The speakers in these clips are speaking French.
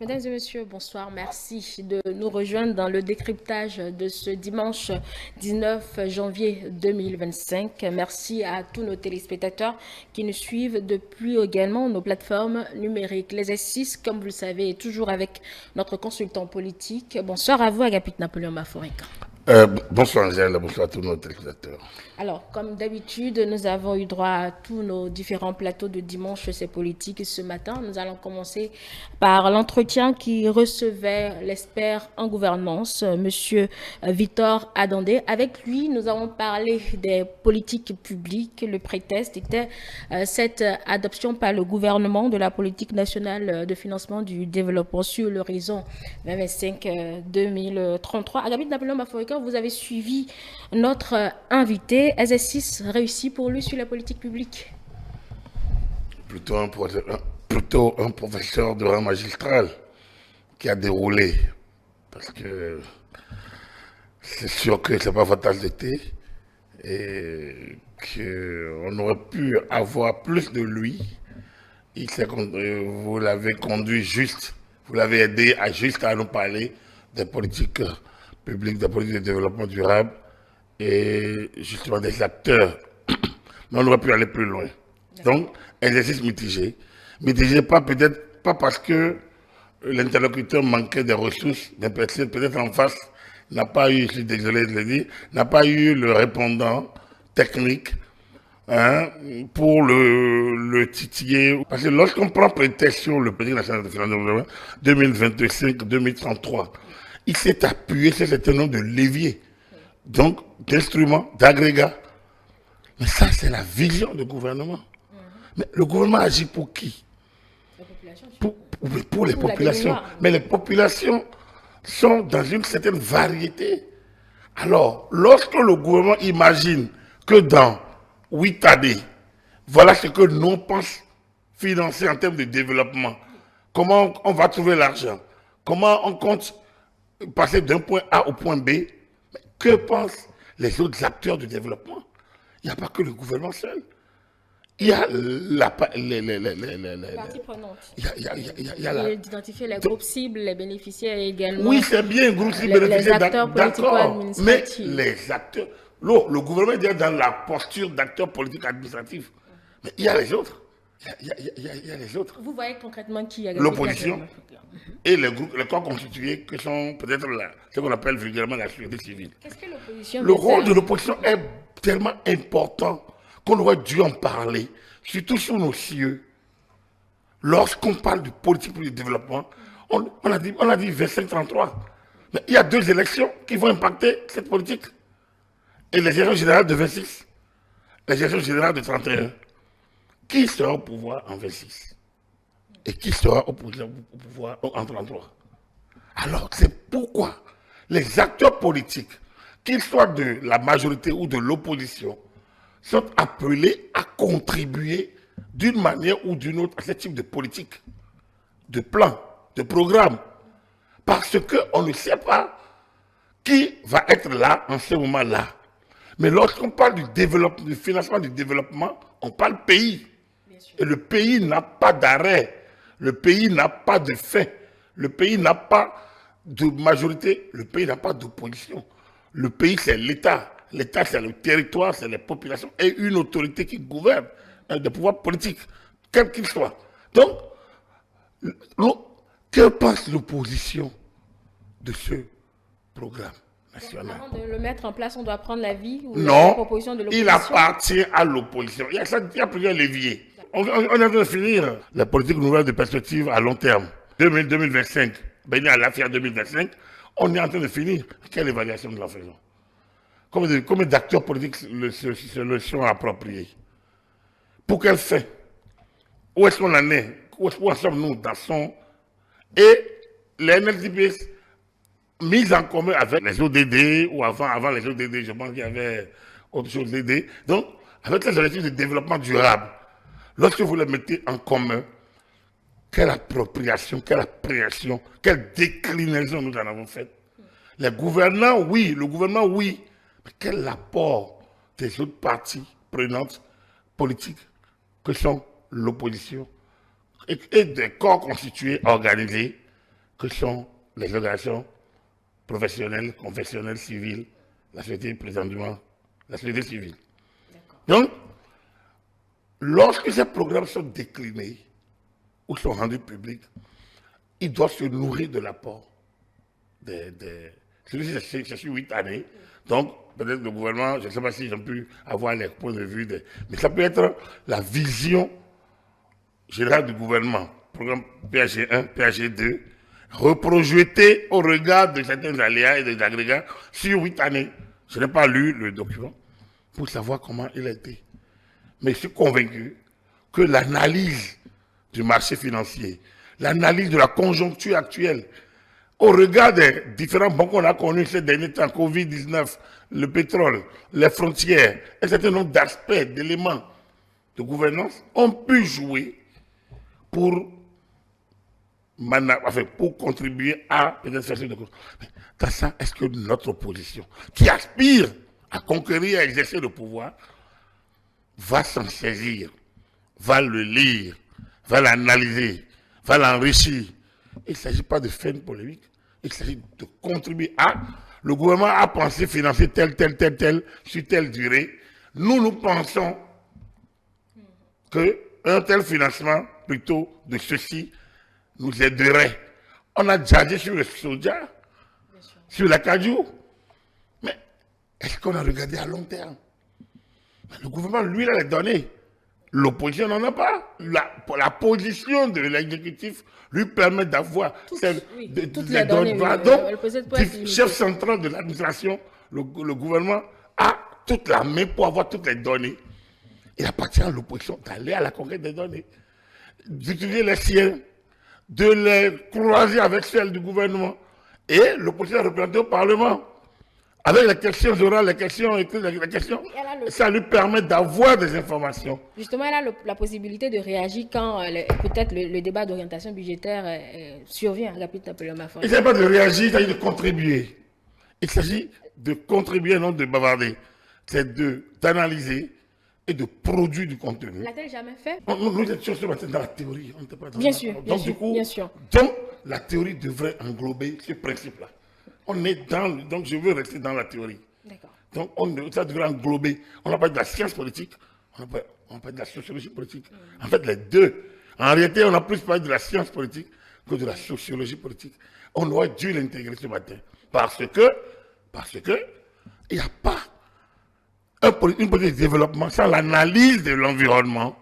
Mesdames et messieurs, bonsoir. Merci de nous rejoindre dans le décryptage de ce dimanche 19 janvier 2025. Merci à tous nos téléspectateurs qui nous suivent depuis également nos plateformes numériques. Les S6, comme vous le savez, est toujours avec notre consultant politique. Bonsoir à vous, Agapit Napoléon Maforica. Bonsoir Angèle, bonsoir à tous nos téléspectateurs. Alors, comme d'habitude, nous avons eu droit à tous nos différents plateaux de dimanche, c'est politique. Et ce matin, nous allons commencer par l'entretien qui recevait l'expert en gouvernance, Monsieur Victor Adandé. Avec lui, nous avons parlé des politiques publiques. Le prétexte était cette adoption par le gouvernement de la politique nationale de financement du développement sur l'horizon 2025-2033. Agapit Napoléon Maforica, vous avez suivi notre invité. Exercice réussi pour lui sur la politique publique. Plutôt un professeur de rang magistral qui a déroulé. Parce que c'est sûr que c'est pas fatal d'été et qu'on aurait pu avoir plus de lui. Vous l'avez conduit juste, vous l'avez aidé à nous parler des politiques publiques, des politiques de développement durable et justement des acteurs. Mais on aurait pu aller plus loin. Donc, exercice mitigé. Mitigé peut-être pas parce que l'interlocuteur manquait des ressources, mais peut-être en face n'a pas eu, je suis désolé de le dire, n'a pas eu le répondant technique pour le titiller. Parce que lorsqu'on prend prétexte sur le politique national de financement 2025-2033, il s'est appuyé sur un certain nombre de leviers, donc d'instruments, d'agrégats. Mais ça, c'est la vision du gouvernement. Mais le gouvernement agit pour qui? Pour les populations. Mais les populations sont dans une certaine variété. Alors, lorsque le gouvernement imagine que dans 8 années, voilà ce que nous pensons financer en termes de développement, comment on va trouver l'argent, comment on compte passer d'un point A au point B, mais que pensent les autres acteurs du développement? Il n'y a pas que le gouvernement seul. Il y a les parties prenantes. Il y a d'identifier les groupes cibles, les bénéficiaires également. Oui, c'est bien, groupe cible bénéficiaire, d'accord. Mais les acteurs, le gouvernement est déjà dans la posture d'acteurs politiques administratifs. Mais il y a les autres. Il y a les autres. Vous voyez concrètement qui a l'opposition et les groupes, les corps constitués que sont peut-être ce qu'on appelle vulgairement la société civile. Qu'est-ce que l'opposition? Le rôle de l'opposition est tellement important qu'on aurait dû en parler, surtout sur nos cieux. Lorsqu'on parle de politique pour le développement, on a dit 25-33. Mais il y a 2 élections qui vont impacter cette politique. Et les élections générales de 26, les élections générales de 31. Qui sera au pouvoir en 26? Et qui sera au pouvoir en 33? Alors, c'est pourquoi les acteurs politiques, qu'ils soient de la majorité ou de l'opposition, sont appelés à contribuer d'une manière ou d'une autre à ce type de politique, de plan, de programme. Parce qu'on ne sait pas qui va être là en ce moment-là. Mais lorsqu'on parle du développement, du financement du développement, on parle pays. Et le pays n'a pas d'arrêt. Le pays n'a pas de fin. Le pays n'a pas de majorité. Le pays n'a pas d'opposition. Le pays, c'est l'État. L'État, c'est le territoire, c'est les populations et une autorité qui gouverne des pouvoirs politiques, quel qu'il soit. Donc, que pense l'opposition de ce programme national? Avant de le mettre en place, on doit prendre l'avis ou la proposition de l'opposition. Il appartient à l'opposition. Il y a plusieurs leviers. On est en train de finir la politique nouvelle de perspective à long terme. 2025, à la fin 2025, on est en train de finir. Quelle évaluation nous en faisons? Combien d'acteurs politiques se le sont appropriés? Pour quel fait? Où est-ce qu'on en est? Où en sommes-nous dans son... Et les NLDPS mis en commun avec les ODD, ou avant les ODD, je pense qu'il y avait autre chose d'ODD. Donc, avec les objectifs de développement durable, lorsque vous les mettez en commun, quelle appropriation, quelle appréhension, quelle déclinaison nous en avons faite? Les gouvernants, oui, le gouvernement, oui. Mais quel apport des autres parties prenantes politiques que sont l'opposition et des corps constitués, organisés, que sont les organisations professionnelles, confessionnelles, civiles, la société présentement, la société civile. Donc, lorsque ces programmes sont déclinés ou sont rendus publics, ils doivent se nourrir de l'apport celui-ci, c'est sur 8 années. Donc, peut-être le gouvernement, je ne sais pas s'ils ont pu avoir les points de vue, mais ça peut être la vision générale du gouvernement, programme PHG1, PHG2, reprojeté au regard de certains aléas et des agrégats sur 8 années. Je n'ai pas lu le document pour savoir comment il a été. Mais je suis convaincu que l'analyse du marché financier, l'analyse de la conjoncture actuelle, au regard des différents bons qu'on a connus ces derniers temps, Covid-19, le pétrole, les frontières, un certain nombre d'aspects, d'éléments de gouvernance ont pu jouer pour contribuer à peut-être faire de mais dans ça, est-ce que notre opposition, qui aspire à conquérir, à exercer le pouvoir, va s'en saisir, va le lire, va l'analyser, va l'enrichir? Il ne s'agit pas de faire une polémique, il s'agit de contribuer à... Le gouvernement a pensé financer tel, sur telle durée. Nous pensons qu'un tel financement, plutôt de ceci, nous aiderait. On a jagé sur le soja, sur la cajou. Mais est-ce qu'on a regardé à long terme? Le gouvernement, lui, il a les données. L'opposition n'en a pas. La position de l'exécutif lui permet d'avoir toutes les données. Donc, chef central de l'administration, le gouvernement a toute la main pour avoir toutes les données. Il appartient à l'opposition d'aller à la conquête des données, d'utiliser les siennes, de les croiser avec celles du gouvernement. Et l'opposition est représentée au Parlement. Avec les questions orales, les questions écrites, les questions, oui, ça lui permet d'avoir des informations. Justement, elle a la possibilité de réagir quand peut-être le débat d'orientation budgétaire survient. Il ne s'agit pas de réagir, il s'agit de contribuer. Il s'agit de contribuer, non de bavarder. C'est d'analyser et de produire du contenu. L'a-t-elle jamais fait? Nous étions ce matin dans la théorie. On n'était pas dans bien sûr, bien sûr, bien sûr. Donc, la théorie devrait englober ce principe-là. On est donc je veux rester dans la théorie. Donc ça devrait englober, on n'a pas de la science politique, on n'a pas de la sociologie politique. En fait, les deux. En réalité, on a plus parlé de la science politique que de la sociologie politique. On aurait dû l'intégrer ce matin. Parce que il n'y a pas une politique de développement sans l'analyse de l'environnement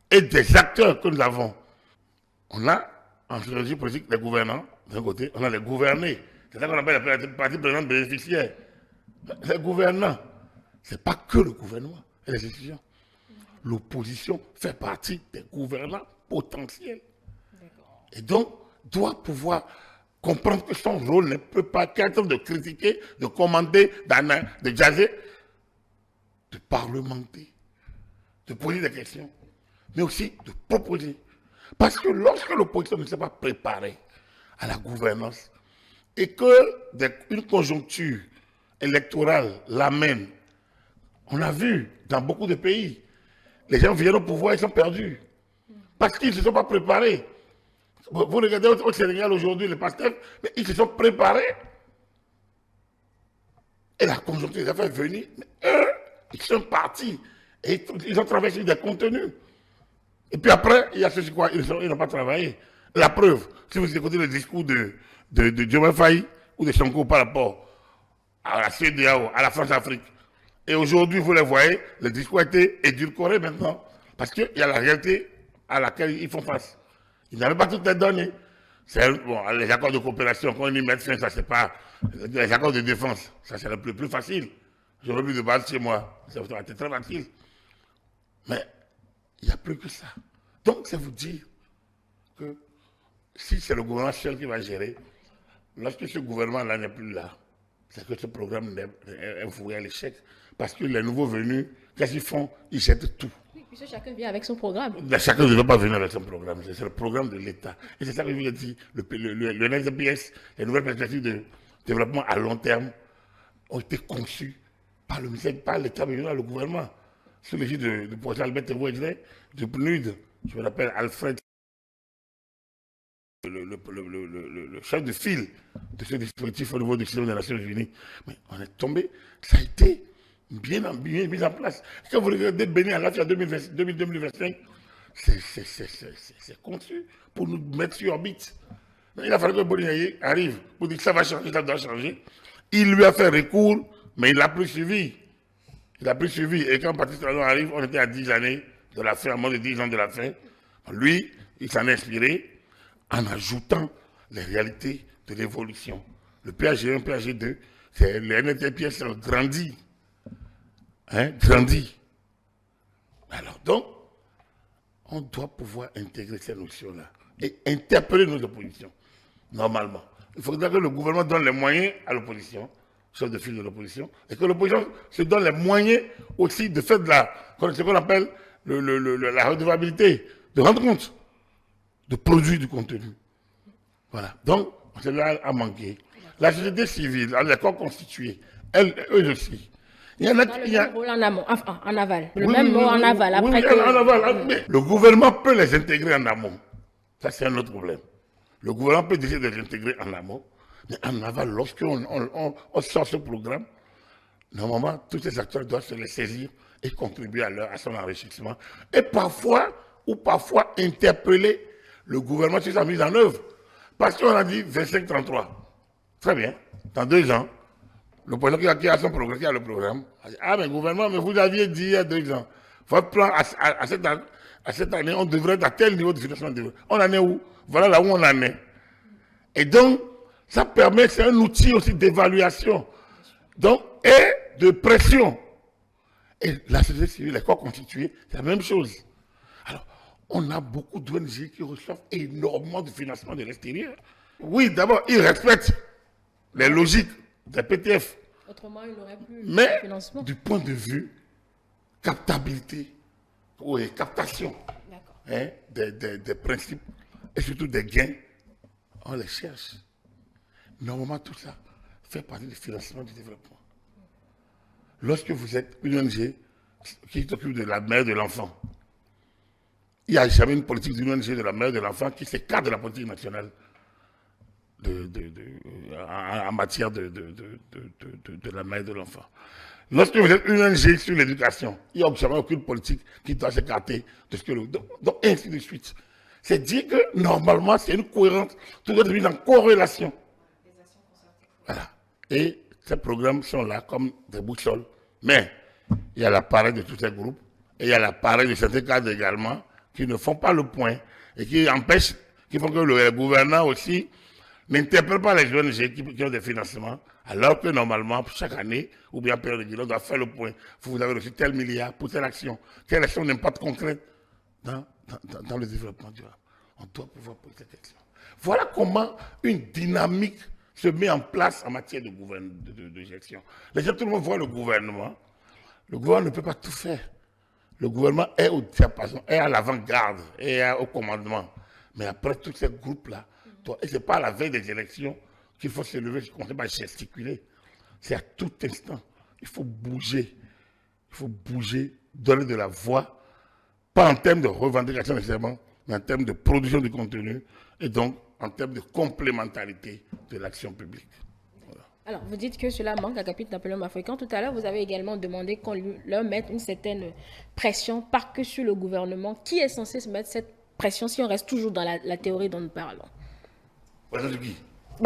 et des acteurs que nous avons. On a en sociologie politique les gouvernants. D'un côté, on a les gouvernés. C'est ça qu'on appelle la partie prenante bénéficiaire. Les gouvernants, ce n'est pas que le gouvernement et les institutions. L'opposition fait partie des gouvernants potentiels. Et donc, doit pouvoir comprendre que son rôle ne peut pas qu'être de critiquer, de commander, de jaser, de parlementer, de poser des questions, mais aussi de proposer. Parce que lorsque l'opposition ne s'est pas préparée à la gouvernance et qu'une conjoncture électorale l'amène, on a vu dans beaucoup de pays, les gens viennent au pouvoir, ils sont perdus. Parce qu'ils ne se sont pas préparés. Vous regardez au Sénégal aujourd'hui, les pasteurs, mais ils se sont préparés. Et la conjoncture les a fait venir. Mais eux, ils sont partis. Et ils ont travaillé sur des contenus. Et puis après, il y a ceux qui quoi, ils n'ont pas travaillé. La preuve, si vous écoutez le discours de Diomaye Faye ou de Sonko par rapport à la CEDEAO, à la France-Afrique, et aujourd'hui, vous les voyez, le discours a été édulcoré maintenant. Parce qu'il y a la réalité à laquelle ils font face. Ils n'avaient pas toutes les données. Bon, les accords de coopération, quand on y met fin, ça c'est pas... Les accords de défense, ça c'est le plus facile. J'aurais plus de base chez moi. Ça aurait été très facile. Mais il n'y a plus que ça. Donc, c'est vous dire que si c'est le gouvernement seul qui va gérer, lorsque ce gouvernement-là n'est plus là, c'est que ce programme est voué à l'échec. Parce que les nouveaux venus, qu'est-ce qu'ils font? Ils jettent tout. Oui, puisque chacun vient avec son programme. Mais chacun ne veut pas venir avec son programme. C'est le programme de l'État. Et c'est ça que je vous ai dit. Le NSPS, les nouvelles perspectives de développement à long terme, ont été conçues par le ministère, par l'État, mais le gouvernement. Sous l'égide du professeur Albert Thévouedre, du PNUD, je me rappelle Alfred, le le chef de file de ce dispositif au niveau du système des Nations Unies. Mais on est tombé, ça a été bien mis en place. Quand vous regardez Bénin à l'affaire 2025, c'est conçu pour nous mettre sur orbite. Il a fallu que Bolinaï arrive pour dire que ça va changer, ça doit changer. Il lui a fait recours, mais il l'a plus suivi. Il a plus suivi. Et quand Patrice Talon arrive, on était à 10 années de la fin, à moins de 10 ans de la fin. Lui, il s'en est inspiré en ajoutant les réalités de l'évolution. Le PAG1, PAG2, les NTPS ont grandi. Hein, grandi. Alors donc, on doit pouvoir intégrer ces notions-là et interpeller nos oppositions, normalement. Il faudrait que le gouvernement donne les moyens à l'opposition, chef de file de l'opposition, et que l'opposition se donne les moyens aussi de faire de ce qu'on appelle la redevabilité, de rendre compte, de produire du contenu. Voilà. Donc, cela a manqué. La société civile, les corps constitués, eux aussi. Il y en a, dans le même rôle en amont, enfin, en aval. Le oui, même mot oui, en aval. Après oui, en aval. Mais le gouvernement peut les intégrer en amont. Ça, c'est un autre problème. Le gouvernement peut décider de les intégrer en amont. Mais en aval, lorsqu'on sort ce programme, normalement, tous ces acteurs doivent se les saisir et contribuer à son enrichissement. Et parfois interpeller le gouvernement sur sa mise en œuvre. Parce qu'on a dit 25-33. Très bien. Dans 2 ans, le président qui a son programme, qui a le programme, a dit, ah mais gouvernement, mais vous aviez dit il y a 2 ans, votre plan à cette année, on devrait être à tel niveau de financement. On en est où? Voilà là où on en est. Et donc, ça permet, c'est un outil aussi d'évaluation. Donc, et de pression. Et la société civile, les corps constitués, c'est la même chose. Alors, on a beaucoup d'ONG qui reçoivent énormément de financement de l'extérieur. Oui, d'abord, ils respectent les logiques des PTF. autrement, il n'aurait plus Mais de financement. du point de vue captabilité, oui, captation hein, des principes et surtout des gains, on les cherche. Normalement, tout ça fait partie du financement du développement. Lorsque vous êtes une ONG qui s'occupe de la mère de l'enfant, il n'y a jamais une politique d'une ONG de la mère de l'enfant qui s'écarte de la politique nationale en matière de la mère de l'enfant. Lorsque vous êtes une ONG sur l'éducation, il n'y a jamais aucune politique qui doit s'écarter de ce que le... Donc, ainsi de suite. C'est dire que, normalement, c'est une cohérence, tout doit être mis en corrélation. Voilà. Et ces programmes sont là comme des boussoles. Mais, il y a l'appareil de tous ces groupes, et il y a l'appareil de certains cadres également, qui ne font pas le point, et qui empêchent, qui font que le gouvernant aussi n'interpelle pas les ONG qui ont des financements, alors que normalement, chaque année, ou bien période régulière, on doit faire le point. Vous avez reçu tel milliard pour telle action. Quelle action d'impact concrète dans le développement durable? On doit pouvoir poser cette question. Voilà comment une dynamique se met en place en matière de gestion. Les gens, tout le monde voit le gouvernement. Le gouvernement ne peut pas tout faire. Le gouvernement est au diapason, est à l'avant-garde, est au commandement. Mais après, tous ces groupes-là, et ce n'est pas à la veille des élections qu'il faut se lever, qu'on ne pas gesticuler. C'est à tout instant. Il faut bouger. Il faut bouger, donner de la voix, pas en termes de revendication nécessairement, mais en termes de production de contenu, et donc en termes de complémentarité de l'action publique. Voilà. Alors, vous dites que cela manque à Capitaine Napoléon Africain. Tout à l'heure, vous avez également demandé qu'on leur mette une certaine pression, pas que sur le gouvernement. Qui est censé se mettre cette pression si on reste toujours dans la théorie dont nous parlons? Pression sur qui?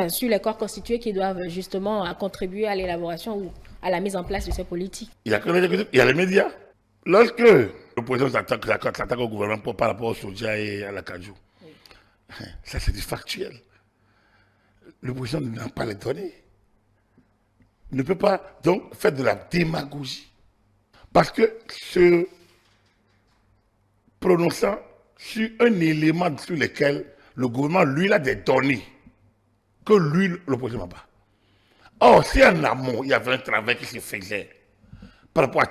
Sur les corps constitués qui doivent justement contribuer à l'élaboration ou à la mise en place de ces politiques. Il y a les médias. Lorsque le président s'attaque au gouvernement par rapport au soja et à la cajou, oui. Ça c'est du factuel. Le président n'a pas les données. Il ne peut pas donc faire de la démagogie. Parce que se prononçant sur un élément sur lequel le gouvernement, lui, a des données que lui, le président n'a pas. Or, si en amont, il y avait un travail qui se faisait, par rapport à...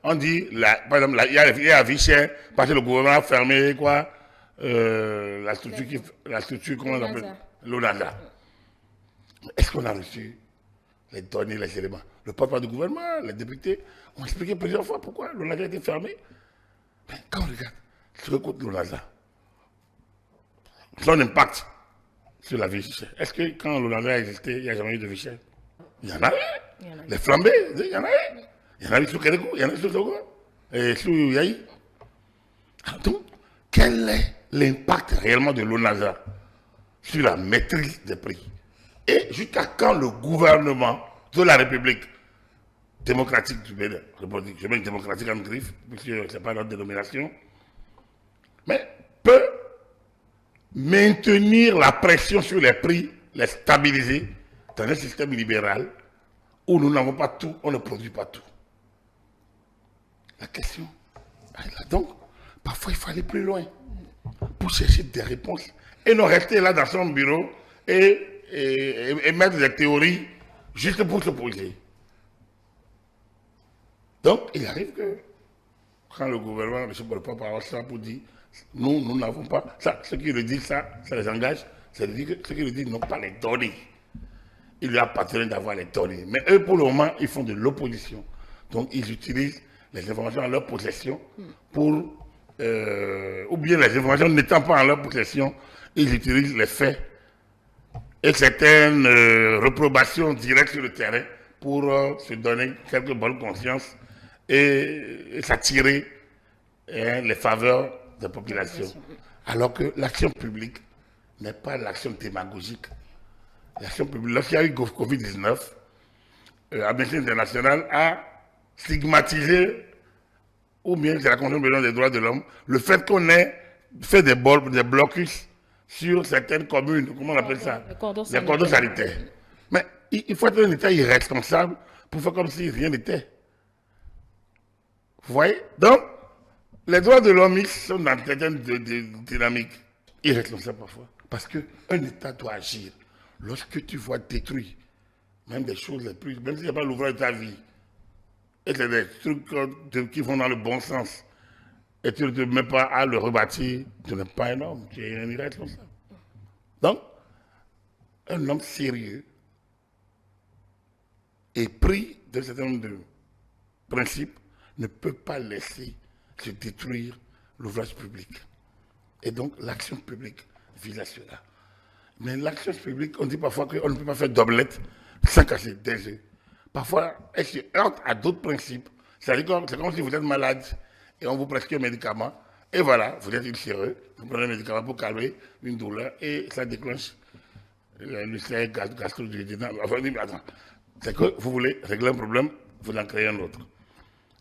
On dit, par exemple, il y a la vie chère, parce que le gouvernement a fermé, quoi, la structure, comment on appelle? L'ONASA. Est-ce qu'on a reçu les données, les éléments? Le porte-parole du gouvernement, les députés ont expliqué plusieurs fois pourquoi l'ONASA a été fermé. Mais quand on regarde ce que coûte l'ONASA, son impact sur la vie chère. Est-ce que quand l'Ouganda a existé, il n'y a jamais eu de vie chère? Il y en a eu. Les flambées, il y en a eu. Il y en a eu sur Kérékou, il y en a eu sur Togo, et sur Yaï. Donc, quel est l'impact réellement de l'ONASA sur la maîtrise des prix? Et jusqu'à quand le gouvernement de la République démocratique du Bénin, je mets démocratique en griffe, puisque ce n'est pas notre dénomination, mais peut maintenir la pression sur les prix, les stabiliser dans un système libéral où nous n'avons pas tout, on ne produit pas tout. La question est là. Donc, parfois il faut aller plus loin pour chercher des réponses et non rester là dans son bureau et mettre des théories juste pour se poser. Donc, il arrive que quand le gouvernement ne se peut pas avoir ça pour dire nous n'avons pas ça, ceux qui le disent ça les engage, c'est de dire que ceux qui le disent n'ont pas les données. Il lui appartient d'avoir les données. Mais eux, pour le moment, ils font de l'opposition. Donc, ils utilisent les informations en leur possession pour, ou bien les informations n'étant pas en leur possession, ils utilisent les faits et certaines reprobations directes sur le terrain pour se donner quelques bonnes consciences et s'attirer les faveurs des populations. Alors que l'action publique n'est pas l'action démagogique. L'action publique, lorsqu'il y a eu Covid-19, Amnesty International a stigmatisé, ou bien c'est la Convention des droits de l'homme, le fait qu'on ait fait des blocus sur certaines communes, comment on appelle ça? Les cordons sanitaires. Mais il faut être un État irresponsable pour faire comme si rien n'était. Vous voyez? Donc, les droits de l'homme sont dans certaines dynamiques irresponsables parfois. Parce qu'un État doit agir. Lorsque tu vois détruire, même des choses les plus, même s'il n'y a pas l'ouvrage de ta vie, et c'est des trucs qui vont dans le bon sens, et tu ne te mets pas à le rebâtir, tu n'es pas un homme, tu es un irresponsable. Donc, un homme sérieux et pris d'un certain nombre de principes ne peut pas laisser se détruire l'ouvrage public. Et donc, l'action publique vise à cela. Mais l'action publique, on dit parfois qu'on ne peut pas faire d'omelette sans casser des œufs. Parfois, elle se heurte à d'autres principes. C'est comme si vous êtes malade et on vous prescrit un médicament. Et voilà, vous êtes ulcéreux, vous prenez un médicament pour calmer une douleur et ça déclenche l'ulcère gastro-duodénal. Enfin, attends, c'est que vous voulez régler un problème, vous en créez un autre.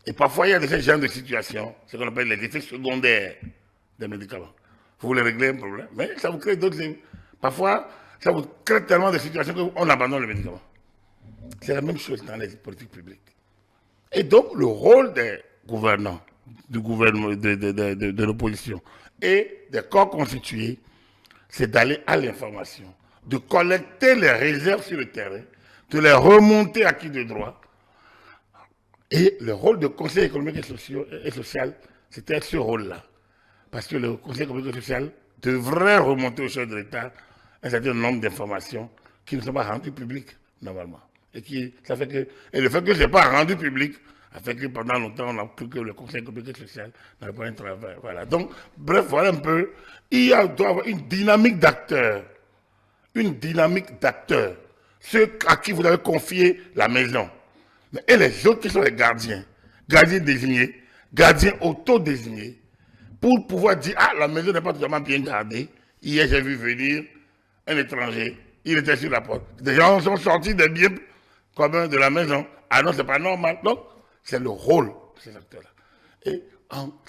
Et parfois, il y a de ce genre de situations, ce qu'on appelle les effets secondaires des médicaments. Vous voulez régler un problème, mais ça vous crée d'autres. Parfois, ça vous crée tellement de situations qu'on abandonne le médicament. C'est la même chose dans les politiques publiques. Et donc, le rôle des gouvernants, du gouvernement, de l'opposition et des corps constitués, c'est d'aller à l'information, de collecter les réserves sur le terrain, de les remonter à qui de droit. Et le rôle du Conseil économique et social, c'était ce rôle-là. Parce que le Conseil économique et social devrait remonter au chef de l'État un certain nombre d'informations qui ne sont pas rendues publiques, normalement. Et le fait que ce n'est pas rendu public a fait que pendant longtemps, on a cru que le Conseil économique et social n'avait pas un travail. Voilà. Donc, bref, voilà un peu. Il doit y avoir une dynamique d'acteurs. Une dynamique d'acteurs. Ceux à qui vous avez confié la maison. Et les autres qui sont les gardiens. Gardiens désignés, gardiens auto-désignés. Pour pouvoir dire, ah, la maison n'est pas totalement bien gardée. Hier, j'ai vu venir un étranger. Il était sur la porte. Des gens sont sortis des biens communs de la maison. Ah non, c'est pas normal. Donc, c'est le rôle de ces acteurs-là. Et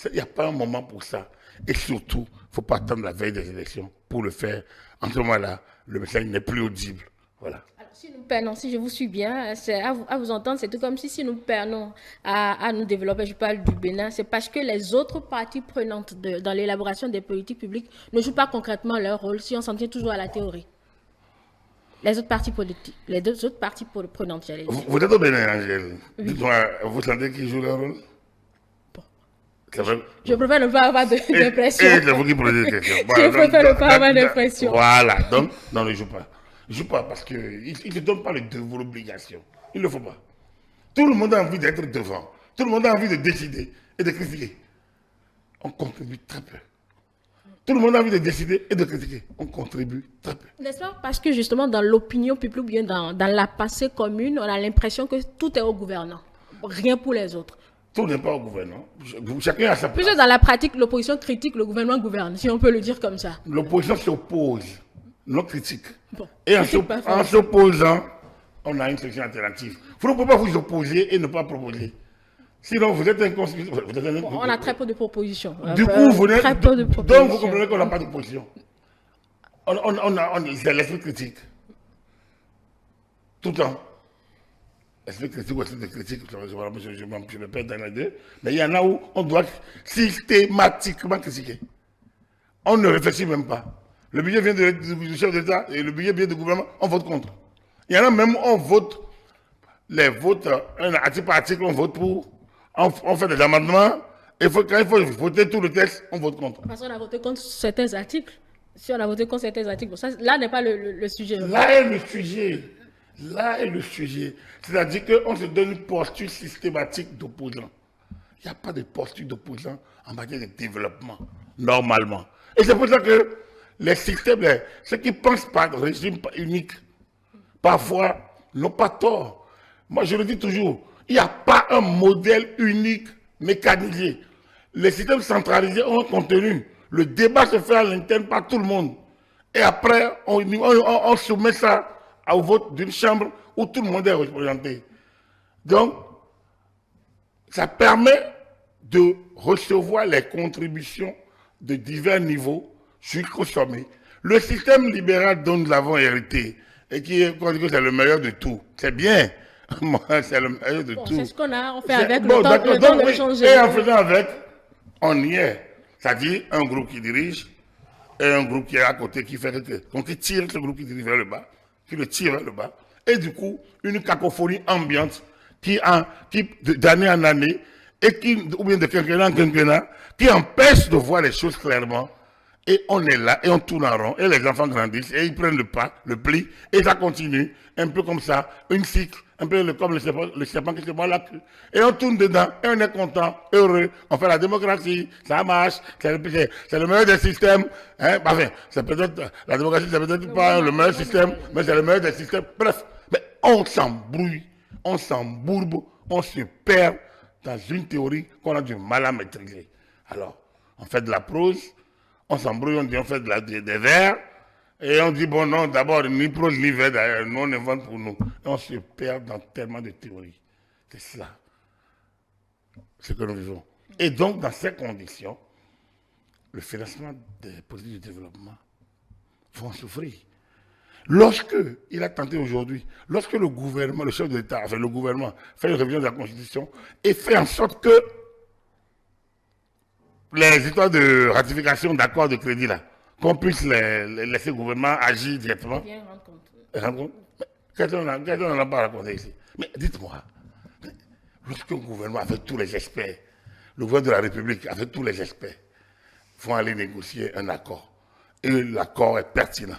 il n'y a pas un moment pour ça. Et surtout, il ne faut pas attendre la veille des élections pour le faire. En ce moment-là, le message n'est plus audible. Voilà. Alors, si nous perdons, si je vous suis bien, à vous entendre, c'est tout comme si nous perdons à nous développer, je parle du Bénin, c'est parce que les autres parties prenantes dans l'élaboration des politiques publiques ne jouent pas concrètement leur rôle si on s'en tient toujours à la théorie. Les autres partis politiques, les deux autres parties prenantes, j'allais dire. Vous êtes au Bénin, Angèle. Oui. Dites-moi, vous sentez qu'ils jouent leur rôle? Bon. Je préfère ne pas avoir d'impression. Et c'est vous qui posez des questions. Je préfère ne pas avoir d'impression. Voilà, donc, non, ne joue pas. Ne joue pas parce qu'ils ne donnent pas le devoir, l'obligation. Il ne le faut pas. Tout le monde a envie d'être devant. Tout le monde a envie de décider et de critiquer. On contribue très peu. Tout le monde a envie de décider et de critiquer. On contribue très peu. N'est-ce pas? Parce que justement, dans l'opinion publique, ou bien dans la pensée commune, on a l'impression que tout est au gouvernant, rien pour les autres. Tout n'est pas au gouvernement. Chacun a sa place. Puisque dans la pratique, l'opposition critique, le gouvernement gouverne, si on peut le dire comme ça. L'opposition s'oppose, non critique. Bon, Et en s'opposant, on a une solution alternative. Vous ne pouvez pas vous opposer et ne pas proposer. Sinon, vous êtes inconstitutionnel. On a très peu de propositions. Du coup, vous très peu de donc propositions. vous comprenez qu'on n'a pas d'opposition. C'est l'esprit critique. Tout le temps. L'esprit critique ou l'esprit critique, je me perds dans les deux. Mais il y en a où on doit systématiquement critiquer. On ne réfléchit même pas. Le budget vient du chef d'État et le budget vient du gouvernement, on vote contre. Il y en a même où on vote, les votes, un article par article, on vote pour. On fait des amendements, et quand il faut voter tout le texte, on vote contre. Parce qu'on a voté contre certains articles. Si on a voté contre certains articles, bon, ça, là n'est pas le sujet. Là est le sujet. Là est le sujet. C'est-à-dire qu'on se donne une posture systématique d'opposant. Il n'y a pas de posture d'opposant en matière de développement, normalement. Et c'est pour ça que les systèmes, ceux qui pensent par régime unique, parfois n'ont pas tort. Moi, je le dis toujours, il n'y a pas un modèle unique, mécanisé. Les systèmes centralisés ont un contenu. Le débat se fait à l'interne par tout le monde. Et après, on soumet ça au vote d'une chambre où tout le monde est représenté. Donc, ça permet de recevoir les contributions de divers niveaux jusqu'au sommet. Le système libéral dont nous avons hérité, et qui est c'est le meilleur de tout, c'est bien. C'est le meilleur de tout. C'est ce qu'on a, on fait avec le temps de changer. Et en faisant avec, on y est. C'est-à-dire un groupe qui dirige et un groupe qui est à côté qui fait que. Donc il tire ce groupe qui dirige vers le bas, qui le tire vers le bas. Et du coup, une cacophonie ambiante qui d'année en année, et qui, ou bien de quinquennat en quinquennat, qui empêche de voir les choses clairement. Et on est là, et on tourne en rond, et les enfants grandissent, et ils prennent le pas, le pli, et ça continue, un peu comme ça, une cycle, un peu comme le serpent qui se mord la queue. Et on tourne dedans, et on est content, heureux, on fait la démocratie, ça marche, c'est le meilleur des systèmes. Hein? Enfin, c'est peut-être, la démocratie, c'est peut-être pas le meilleur système, mais c'est le meilleur des systèmes. Bref, mais on s'embrouille, on s'embourbe, on se perd dans une théorie qu'on a du mal à maîtriser. Alors, on fait de la prose, on s'embrouille, on dit on fait des vers, et on dit bon non, d'abord ni prose ni vers d'ailleurs, nous on invente pour nous. Et on se perd dans tellement de théories. C'est ça, ce que nous vivons. Et donc dans ces conditions, le financement des politiques de développement vont souffrir. Lorsque il a tenté aujourd'hui, lorsque le gouvernement, le chef de l'État, enfin le gouvernement, fait une révision de la Constitution et fait en sorte que les histoires de ratification d'accords de crédit, là, qu'on puisse laisser le gouvernement agir directement. Quelqu'un n'en a pas raconté ici. Mais dites-moi, lorsque le gouvernement, avec tous les experts, le gouvernement de la République, avec tous les experts, vont aller négocier un accord, et l'accord est pertinent,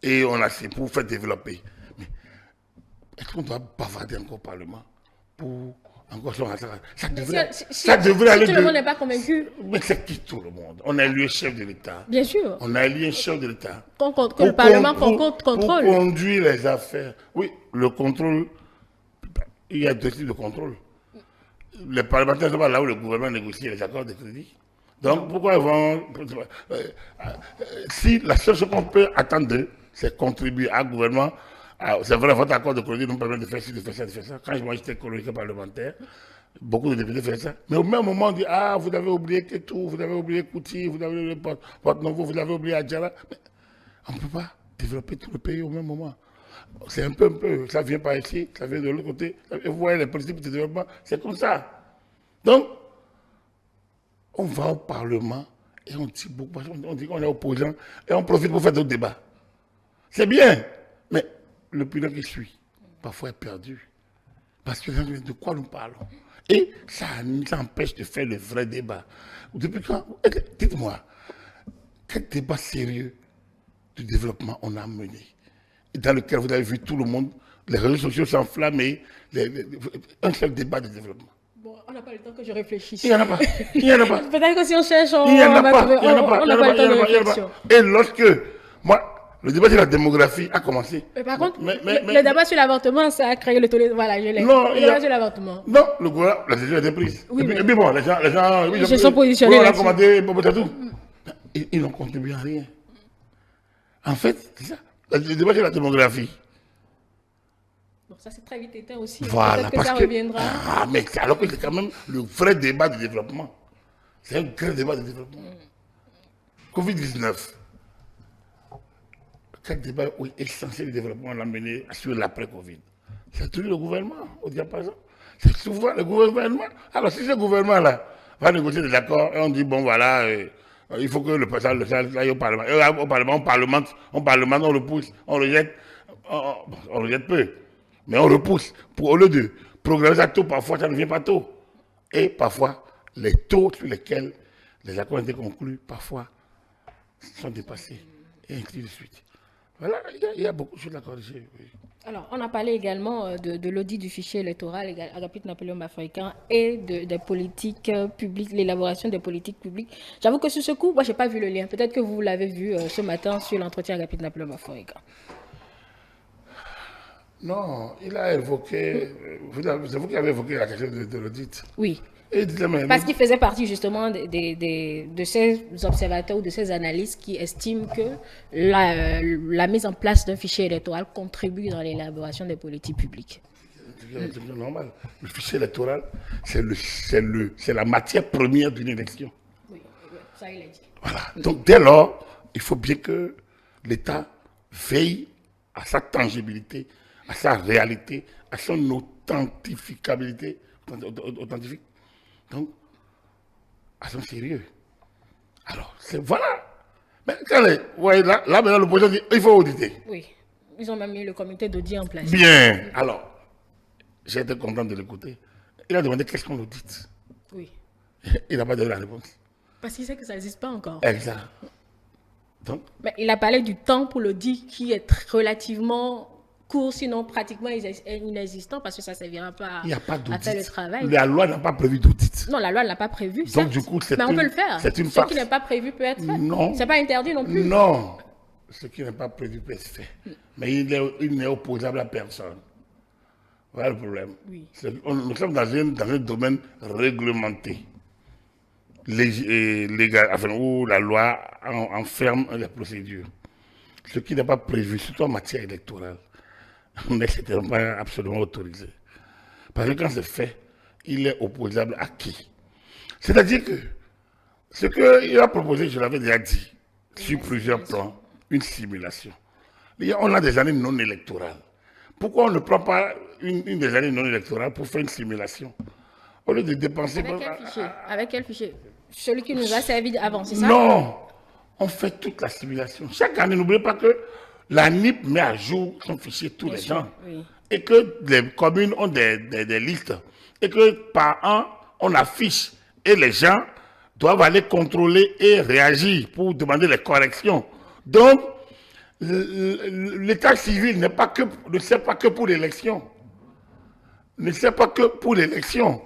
et on a c'est pour faire développer. Mais est-ce qu'on doit bavarder encore au Parlement pour encore ça devrait aller. Tout le monde n'est pas convaincu. Mais c'est qui tout le monde? On a élu un chef de l'État. Bien sûr. On a élu un chef de l'État. Que le Parlement contrôle. Pour conduire les affaires. Oui, le contrôle. Il y a deux types de contrôle. Les parlementaires ne sont pas là où le gouvernement négocie les accords de crédit. Donc pourquoi ils vont. Si la seule chose qu'on peut attendre d'eux, c'est contribuer à gouvernement. C'est vrai, votre accord de crédit nous permet de faire ci, de faire ça, de faire ça. Quand moi j'étais chroniqueur parlementaire, beaucoup de députés faisaient ça. Mais au même moment, on dit ah, vous avez oublié Ketou, vous avez oublié Kouti, vous avez oublié Porte-Novo, vous avez oublié Adjara. Mais on ne peut pas développer tout le pays au même moment. C'est un peu, ça vient par ici, ça vient de l'autre côté. Et vous voyez les politiques de développement, c'est comme ça. Donc, on va au Parlement et on dit beaucoup, on dit qu'on est opposant et on profite pour faire d'autres débats. C'est bien, mais l'opinion qui suit, parfois est perdue. Parce que de quoi nous parlons? Et ça nous empêche de faire le vrai débat. Depuis quand? Dites-moi, quel débat sérieux de développement on a mené? Dans lequel vous avez vu tout le monde, les réseaux sociaux s'enflammer, un seul débat de développement. Bon, on n'a pas le temps que je réfléchisse. Il n'y en a pas. Il n'y en a pas. Peut-être que si on cherche, Il n'y en a va pas. trouver. Il n'y en a pas. On n'a pas le temps de réflexion. Et lorsque, moi, le débat sur la démographie a commencé. Mais par contre, le débat sur l'avortement, ça a créé le tollé. Voilà, je l'ai. Le débat sur l'avortement. Non, le gouvernement, la décision a été prise. Oui, et puis bon, les gens, ils se sont positionnés là-dessus. On a commandé, ils n'ont contribué à rien. En fait, c'est ça. Le débat sur la démographie. Bon, ça c'est très vite éteint aussi. Voilà, parce que ça reviendra. Ah, mais alors que c'est quand même le vrai débat de développement. C'est un grand débat de développement. Covid-19. Quel débat essentiel du développement on l'a mené sur l'après-Covid? C'est toujours le gouvernement au diapason. C'est souvent le gouvernement. Alors si ce gouvernement-là va négocier des accords et on dit, bon voilà, il faut que le président aille au Parlement. Et au Parlement, on repousse, on rejette, on rejette peu. Mais on repousse. Au lieu de progresser à tôt, parfois ça ne vient pas tôt. Et parfois, les taux sur lesquels les accords ont été conclus, parfois, sont dépassés. Et ainsi de suite. Voilà, il y a beaucoup de choses à corriger. Oui. Alors, on a parlé également de l'audit du fichier électoral, Agapit Napoléon Bafouékan, et des politiques publiques, l'élaboration des politiques publiques. J'avoue que sur ce coup, moi, je n'ai pas vu le lien. Peut-être que vous l'avez vu ce matin sur l'entretien Agapit Napoléon Bafouékan. Non, il a évoqué, c'est vous qui avez évoqué la question de l'audit. Oui. Parce qu'il faisait partie justement de ces observateurs ou de ces analystes qui estiment que la mise en place d'un fichier électoral contribue dans l'élaboration des politiques publiques. C'est normal. Le fichier électoral, c'est la matière première d'une élection. Oui, ça il a dit. Voilà. Donc dès lors, il faut bien que l'État veille à sa tangibilité, à sa réalité, à son authentificabilité. Donc, à son sérieux. Alors, voilà. Mais là maintenant, l'opposition dit il faut auditer. Oui. Ils ont même mis le comité d'audit en place. Bien. Alors, j'ai été content de l'écouter. Il a demandé qu'est-ce qu'on audite. Oui. Il n'a pas donné la réponse. Parce qu'il sait que ça n'existe pas encore. Exact. Donc, mais il a parlé du temps pour l'audit qui est relativement court, sinon pratiquement inexistant, parce que ça ne servira pas à faire le travail. La loi n'a pas prévu d'audit. Non, la loi ne l'a pas prévu. Donc, du coup, mais on peut le faire. C'est une farce. Ce qui n'est pas prévu peut être fait. Non. Ce n'est pas interdit non plus. Non. Ce qui n'est pas prévu peut être fait. Mais il n'est opposable à personne. Voilà le problème. Oui. Nous sommes dans un domaine réglementé. Légal, enfin, où la loi enferme les procédures. Ce qui n'est pas prévu, surtout en matière électorale, n'est pas absolument autorisé. Parce que quand c'est fait, il est opposable à qui? C'est-à-dire que ce qu'il a proposé, je l'avais déjà dit, sur plusieurs plans, une simulation. On a des années non électorales. Pourquoi on ne prend pas une des années non électorales pour faire une simulation? Au lieu de dépenser... Avec quel fichier? Celui qui nous a servi avant, c'est ça? Non, on fait toute la simulation. Chaque année, n'oubliez pas que la NIP met à jour son fichier tous les ans. Oui. Et que les communes ont des listes. Et que par an, on affiche. Et les gens doivent aller contrôler et réagir pour demander les corrections. Donc, l'état civil ne sert pas que pour l'élection. Ne sert pas que pour l'élection.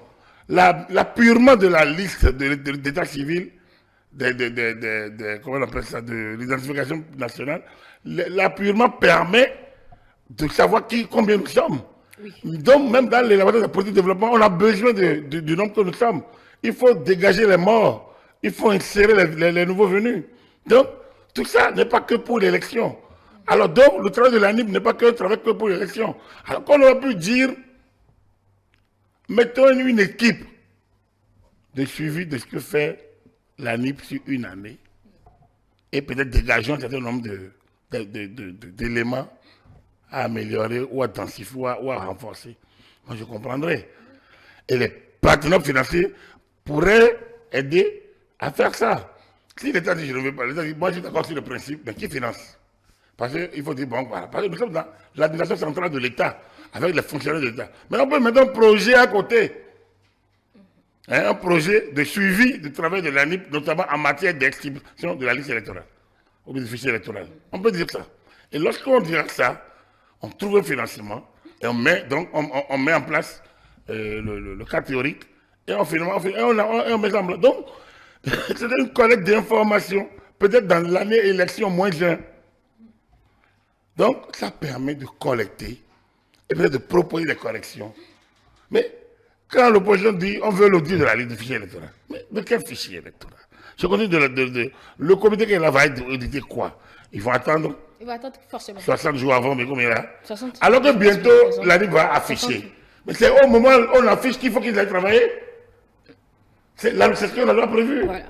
L'appurement de la liste d'état civil, comment on appelle ça, de l'identification nationale, l'appurement permet de savoir combien nous sommes. Oui. Donc, même dans l'élaboration de la politique de développement, on a besoin du nombre que nous sommes. Il faut dégager les morts. Il faut insérer les nouveaux venus. Donc, tout ça n'est pas que pour l'élection. Alors, donc, le travail de l'ANIP n'est pas que un travail que pour l'élection. Alors, qu'on aurait pu dire, mettons une équipe de suivi de ce que fait l'ANIP sur une année et peut-être dégageons un certain nombre d'éléments à améliorer ou à densifier ou à renforcer. Moi, je comprendrais. Et les partenaires financiers pourraient aider à faire ça. Si l'État dit je ne veux pas, l'État dit moi je suis d'accord sur le principe, mais qui finance? Parce qu'il faut dire, bon, voilà, parce que nous sommes dans l'administration centrale de l'État, avec les fonctionnaires de l'État. Mais on peut mettre un projet à côté. Un projet de suivi du travail de l'ANIP, notamment en matière d'extinction de la liste électorale, ou du fichier électoral. On peut dire ça. Et lorsqu'on dira ça, on trouve un financement, et on met en place le cas théorique, Et on met ça en place. Donc, c'est une collecte d'informations, peut-être dans l'année élection -1. Donc, ça permet de collecter et peut-être de proposer des corrections. Mais quand l'opposition dit on veut l'audit de la liste de fichiers électoraux, mais de quel fichier électoral? Je continue le comité qui est là va auditer quoi? Ils vont attendre. Il va attendre forcément 60 jours avant, mais combien là? 60. Alors que bientôt, la liste va afficher. 60. Mais c'est au moment où on affiche qu'il faut qu'ils aillent travailler. C'est ce qu'on a déjà prévu. Voilà.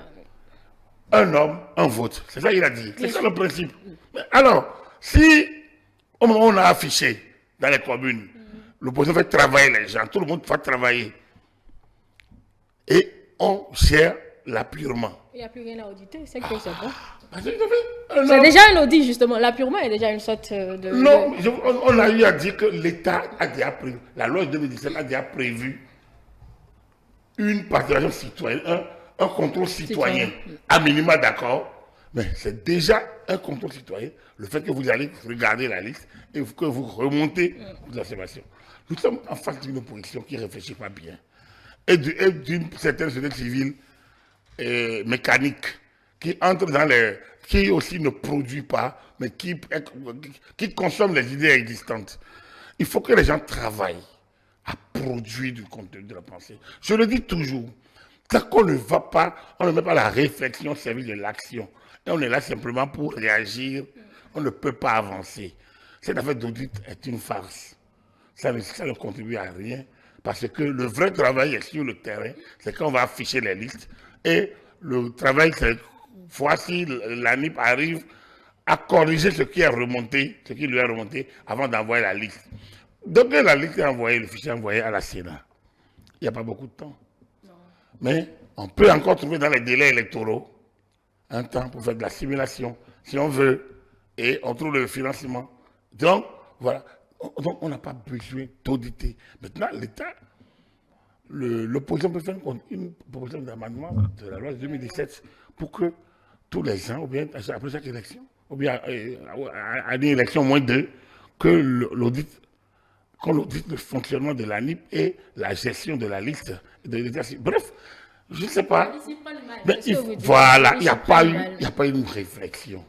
Un homme, un vote. C'est ça qu'il a dit. C'est ça le principe. Mais alors, si au moment où on a affiché dans les communes, l'opposition fait travailler les gens, tout le monde va travailler. Et on gère l'appurement. Il n'y a plus rien à auditer, c'est que c'est bon. C'est déjà un audit, justement. L'appurement est déjà une sorte de... Non, on a eu à dire que l'État a déjà prévu, la loi de 2017 a déjà prévu une participation citoyenne, un contrôle citoyen, à minima d'accord, mais c'est déjà un contrôle citoyen, le fait que vous allez regarder la liste et que vous remontez vos observations. Nous sommes en face d'une opposition qui ne réfléchit pas bien, et d'une certaine société civile mécanique, qui entre dans les... qui aussi ne produit pas, mais qui consomme les idées existantes. Il faut que les gens travaillent à produire du contenu de la pensée. Je le dis toujours, tant qu'on ne va pas, on ne met pas la réflexion au service de l'action. Et on est là simplement pour réagir, on ne peut pas avancer. Cette affaire d'audit est une farce. Ça ne contribue à rien, parce que le vrai travail est sur le terrain, c'est quand on va afficher les listes. Et le travail, c'est voici l'ANIP arrive à corriger ce qui est remonté, ce qui lui est remonté avant d'envoyer la liste. Donc la liste est envoyée, le fichier est envoyé à la Sénat. Il n'y a pas beaucoup de temps. Non. Mais on peut encore trouver dans les délais électoraux un temps pour faire de la simulation, si on veut, et on trouve le financement. Donc, voilà. Donc, on n'a pas besoin d'auditer. Maintenant, l'État, l'opposition peut faire une proposition d'amendement de la loi de 2017 pour que tous les ans, ou bien après chaque élection, ou bien à une élection -2, que qu'on audite le fonctionnement de l'ANIP et la gestion de la liste de l'exercice. Bref, je ne sais pas. Mais voilà, il n'y a pas eu une réflexion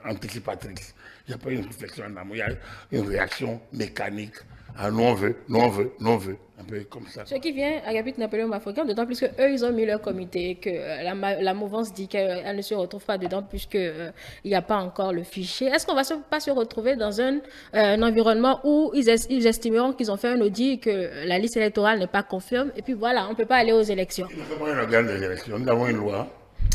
anticipatrice. Il n'y a pas eu une réflexion en amont. Il y a une réaction mécanique. Ah, nous on veut, nous on veut, nous on veut. Un peu comme ça. Ce qui vient à Agapit Napoléon Bafouakam, d'autant plus qu'eux, ils ont mis leur comité, que la mouvance dit qu'elle ne se retrouve pas dedans puisqu'il n'y a pas encore le fichier. Est-ce qu'on ne va pas se retrouver dans un environnement où ils estimeront qu'ils ont fait un audit et que la liste électorale n'est pas conforme et puis voilà, on ne peut pas aller aux élections? Nous avons un organe des élections, nous avons une loi,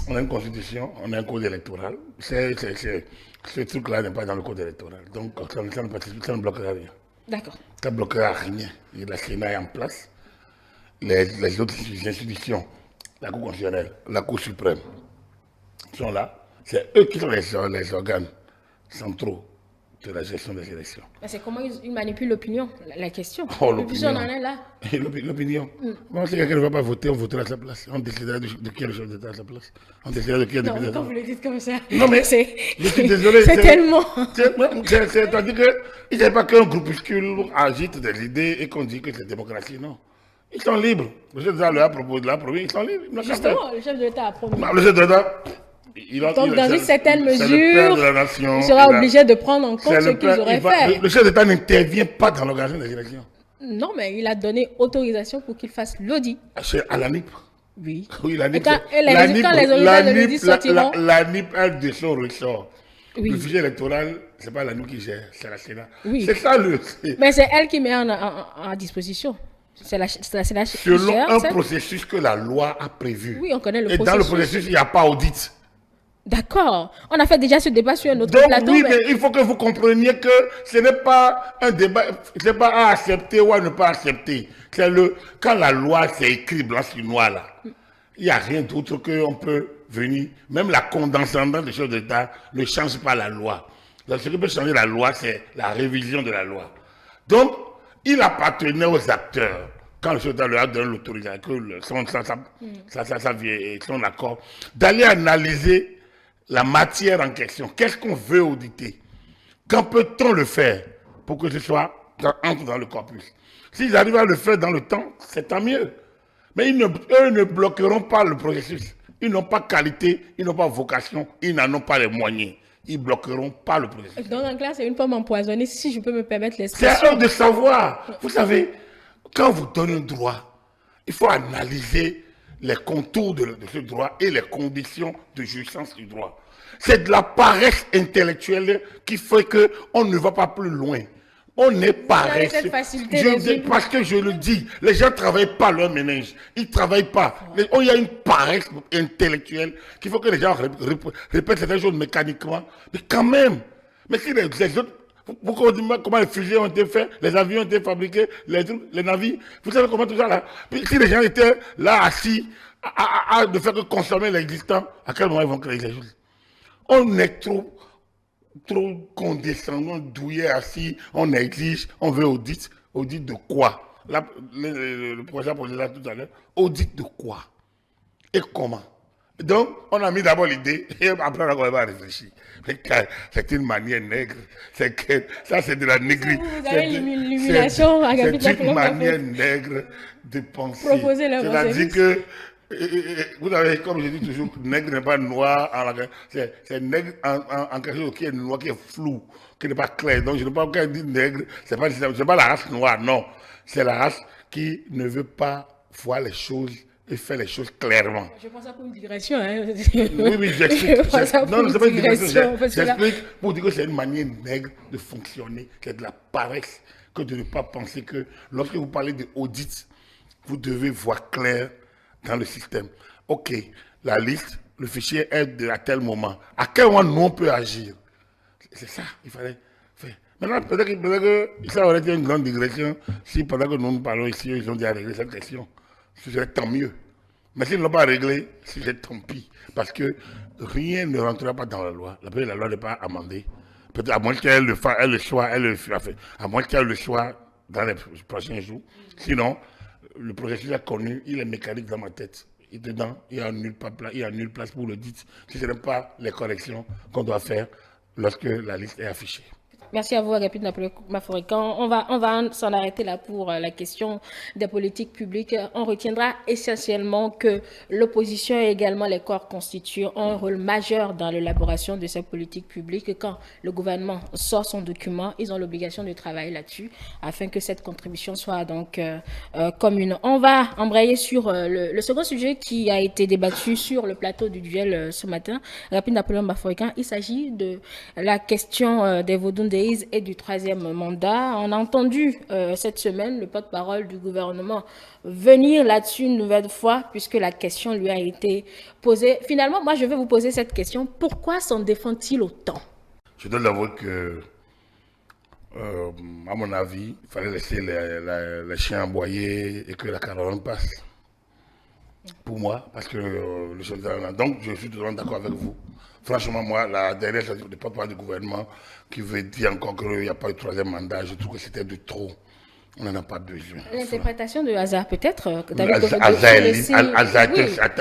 on a une constitution, on a un code électoral. Ce truc-là n'est pas dans le code électoral, donc ça ne bloquera rien. D'accord. Ça ne bloquera rien. Et la Sénat est en place. Les autres institutions, la Cour constitutionnelle, la Cour suprême, sont là. C'est eux qui sont les organes centraux de la gestion des élections. C'est comment ils manipulent l'opinion, la question. Oh, l'opinion. On en est là. L'opinion. Bon, si quelqu'un ne va pas voter, on votera à sa place. On décidera de qui est le chef d'État à sa place. On décidera de qui est le député. Non, quand vous le dites comme ça. Non, mais je suis désolé. C'est tellement. C'est-à-dire qu'il n'y a pas qu'un groupuscule agite des idées et qu'on dit que c'est démocratie. Non. Ils sont libres. Le chef d'État leur a proposé, ils sont libres. Justement, le chef de l'État a promis. Le chef d'État. Donc, dans une certaine mesure, il sera obligé de prendre en compte ce qu'ils auraient fait. Le chef d'État n'intervient pas dans l'organisation des élections. Non, mais il a donné autorisation pour qu'il fasse l'audit. À l'ANIP. Oui. Oui, l'ANIP. L'ANIP a de son ressort. Oui. Le fichier électoral, ce n'est pas l'ANIP qui gère, c'est la Sénat. Oui. C'est ça le. Mais c'est elle qui met en disposition. C'est la Sénat qui selon gère, un processus que la loi a prévu. Oui, on connaît le processus. Et dans le processus, il n'y a pas audit. D'accord. On a fait déjà ce débat sur un autre plateau. Oui, mais il faut que vous compreniez que ce n'est pas un débat, ce n'est pas à accepter ou à ne pas accepter. C'est quand la loi s'est écrite blanc sur noir là, il n'y a rien d'autre qu'on peut venir. Même la condescendance des chefs d'État ne change pas la loi. Donc, ce qui peut changer la loi, c'est la révision de la loi. Donc, il appartenait aux acteurs. Quand le chef d'État leur a donné l'autorisation, son accord, d'aller analyser la matière en question. Qu'est-ce qu'on veut auditer? Quand peut-on le faire pour que ce soit entre dans le corpus. S'ils arrivent à le faire dans le temps, c'est tant mieux. Mais eux ne bloqueront pas le processus. Ils n'ont pas qualité, ils n'ont pas vocation, ils n'en ont pas les moyens. Ils ne bloqueront pas le processus. Donc, en classe, c'est une pomme empoisonnée, si je peux me permettre l'expression. C'est à eux de savoir. Vous savez, quand vous donnez un droit, il faut analyser les contours de ce droit et les conditions de jouissance du droit. C'est de la paresse intellectuelle qui fait qu'on ne va pas plus loin. On est paresseux. Parce que je le dis, les gens ne travaillent pas leur ménage. Ils ne travaillent pas. Il y a une paresse intellectuelle qui fait que les gens répètent certaines choses mécaniquement. Mais quand même, mais si les autres, vous connaissez comment les fusées ont été faits, les avions ont été fabriqués, les navires, vous savez comment tout ça là. Puis si les gens étaient là assis à ne faire que consommer l'existant, à quel moment ils vont créer ces choses? On est trop condescendant, douillet, assis, on exige, on veut audit. Audit de quoi? Le projet posé là tout à l'heure, audit de quoi? Et comment? Donc, on a mis d'abord l'idée, et après on va réfléchir. C'est une manière nègre. Ça, c'est de la négritude. Vous avez l'illumination à C'est une manière nègre de penser. C'est-à-dire que, vous savez, comme je dis toujours, nègre n'est pas noir, c'est nègre en quelque chose qui est noir, qui est flou, qui n'est pas clair. Donc, je ne peux pas dire nègre, c'est pas la race noire, non. C'est la race qui ne veut pas voir les choses et faire les choses clairement. Je pense à une digression. Hein. Oui, j'explique. Non, c'est pas une digression. J'explique pour dire que c'est une manière nègre de fonctionner. C'est de la paresse que de ne pas penser que lorsque vous parlez d'audit, vous devez voir clair dans le système. Ok, la liste, le fichier est à tel moment. À quel moment nous on peut agir? C'est ça, il fallait faire. Maintenant, peut-être que ça aurait été une grande digression si pendant que nous parlons ici, ils ont déjà réglé cette question. Ce serait tant mieux. Mais s'ils ne l'ont pas réglé, c'est tant pis. Parce que rien ne rentrera pas dans la loi. La loi n'est pas amendée. Peut-être à moins qu'elle le fasse, à moins qu'elle le soit dans les prochains jours. Sinon, le processus est connu, il est mécanique dans ma tête. Et dedans, il n'y a nulle place pour le dire. Si ce n'est pas les corrections qu'on doit faire lorsque la liste est affichée. Merci à vous, Agapit Maforican. On va s'en arrêter là pour la question des politiques publiques. On retiendra essentiellement que l'opposition et également les corps constitués ont un rôle majeur dans l'élaboration de ces politiques publiques. Quand le gouvernement sort son document, ils ont l'obligation de travailler là-dessus afin que cette contribution soit donc commune. On va embrayer sur le second sujet qui a été débattu sur le plateau du duel ce matin. Agapit Maforican, il s'agit de la question des Vodun et du troisième mandat. On a entendu cette semaine le porte-parole du gouvernement venir là-dessus une nouvelle fois puisque la question lui a été posée. Finalement, moi, je vais vous poser cette question. Pourquoi s'en défend-il autant? Je dois l'avouer que, à mon avis, il fallait laisser les chiens aboyer et que la caravane passe. Pour moi, parce que le chef de la... Donc, je suis totalement d'accord avec vous. Franchement, moi, la dernière sortie du porte-parole du gouvernement qui veut dire encore qu'il n'y a pas eu de troisième mandat, je trouve que c'était de trop. On n'en a pas besoin. L'interprétation de Hazard, peut-être.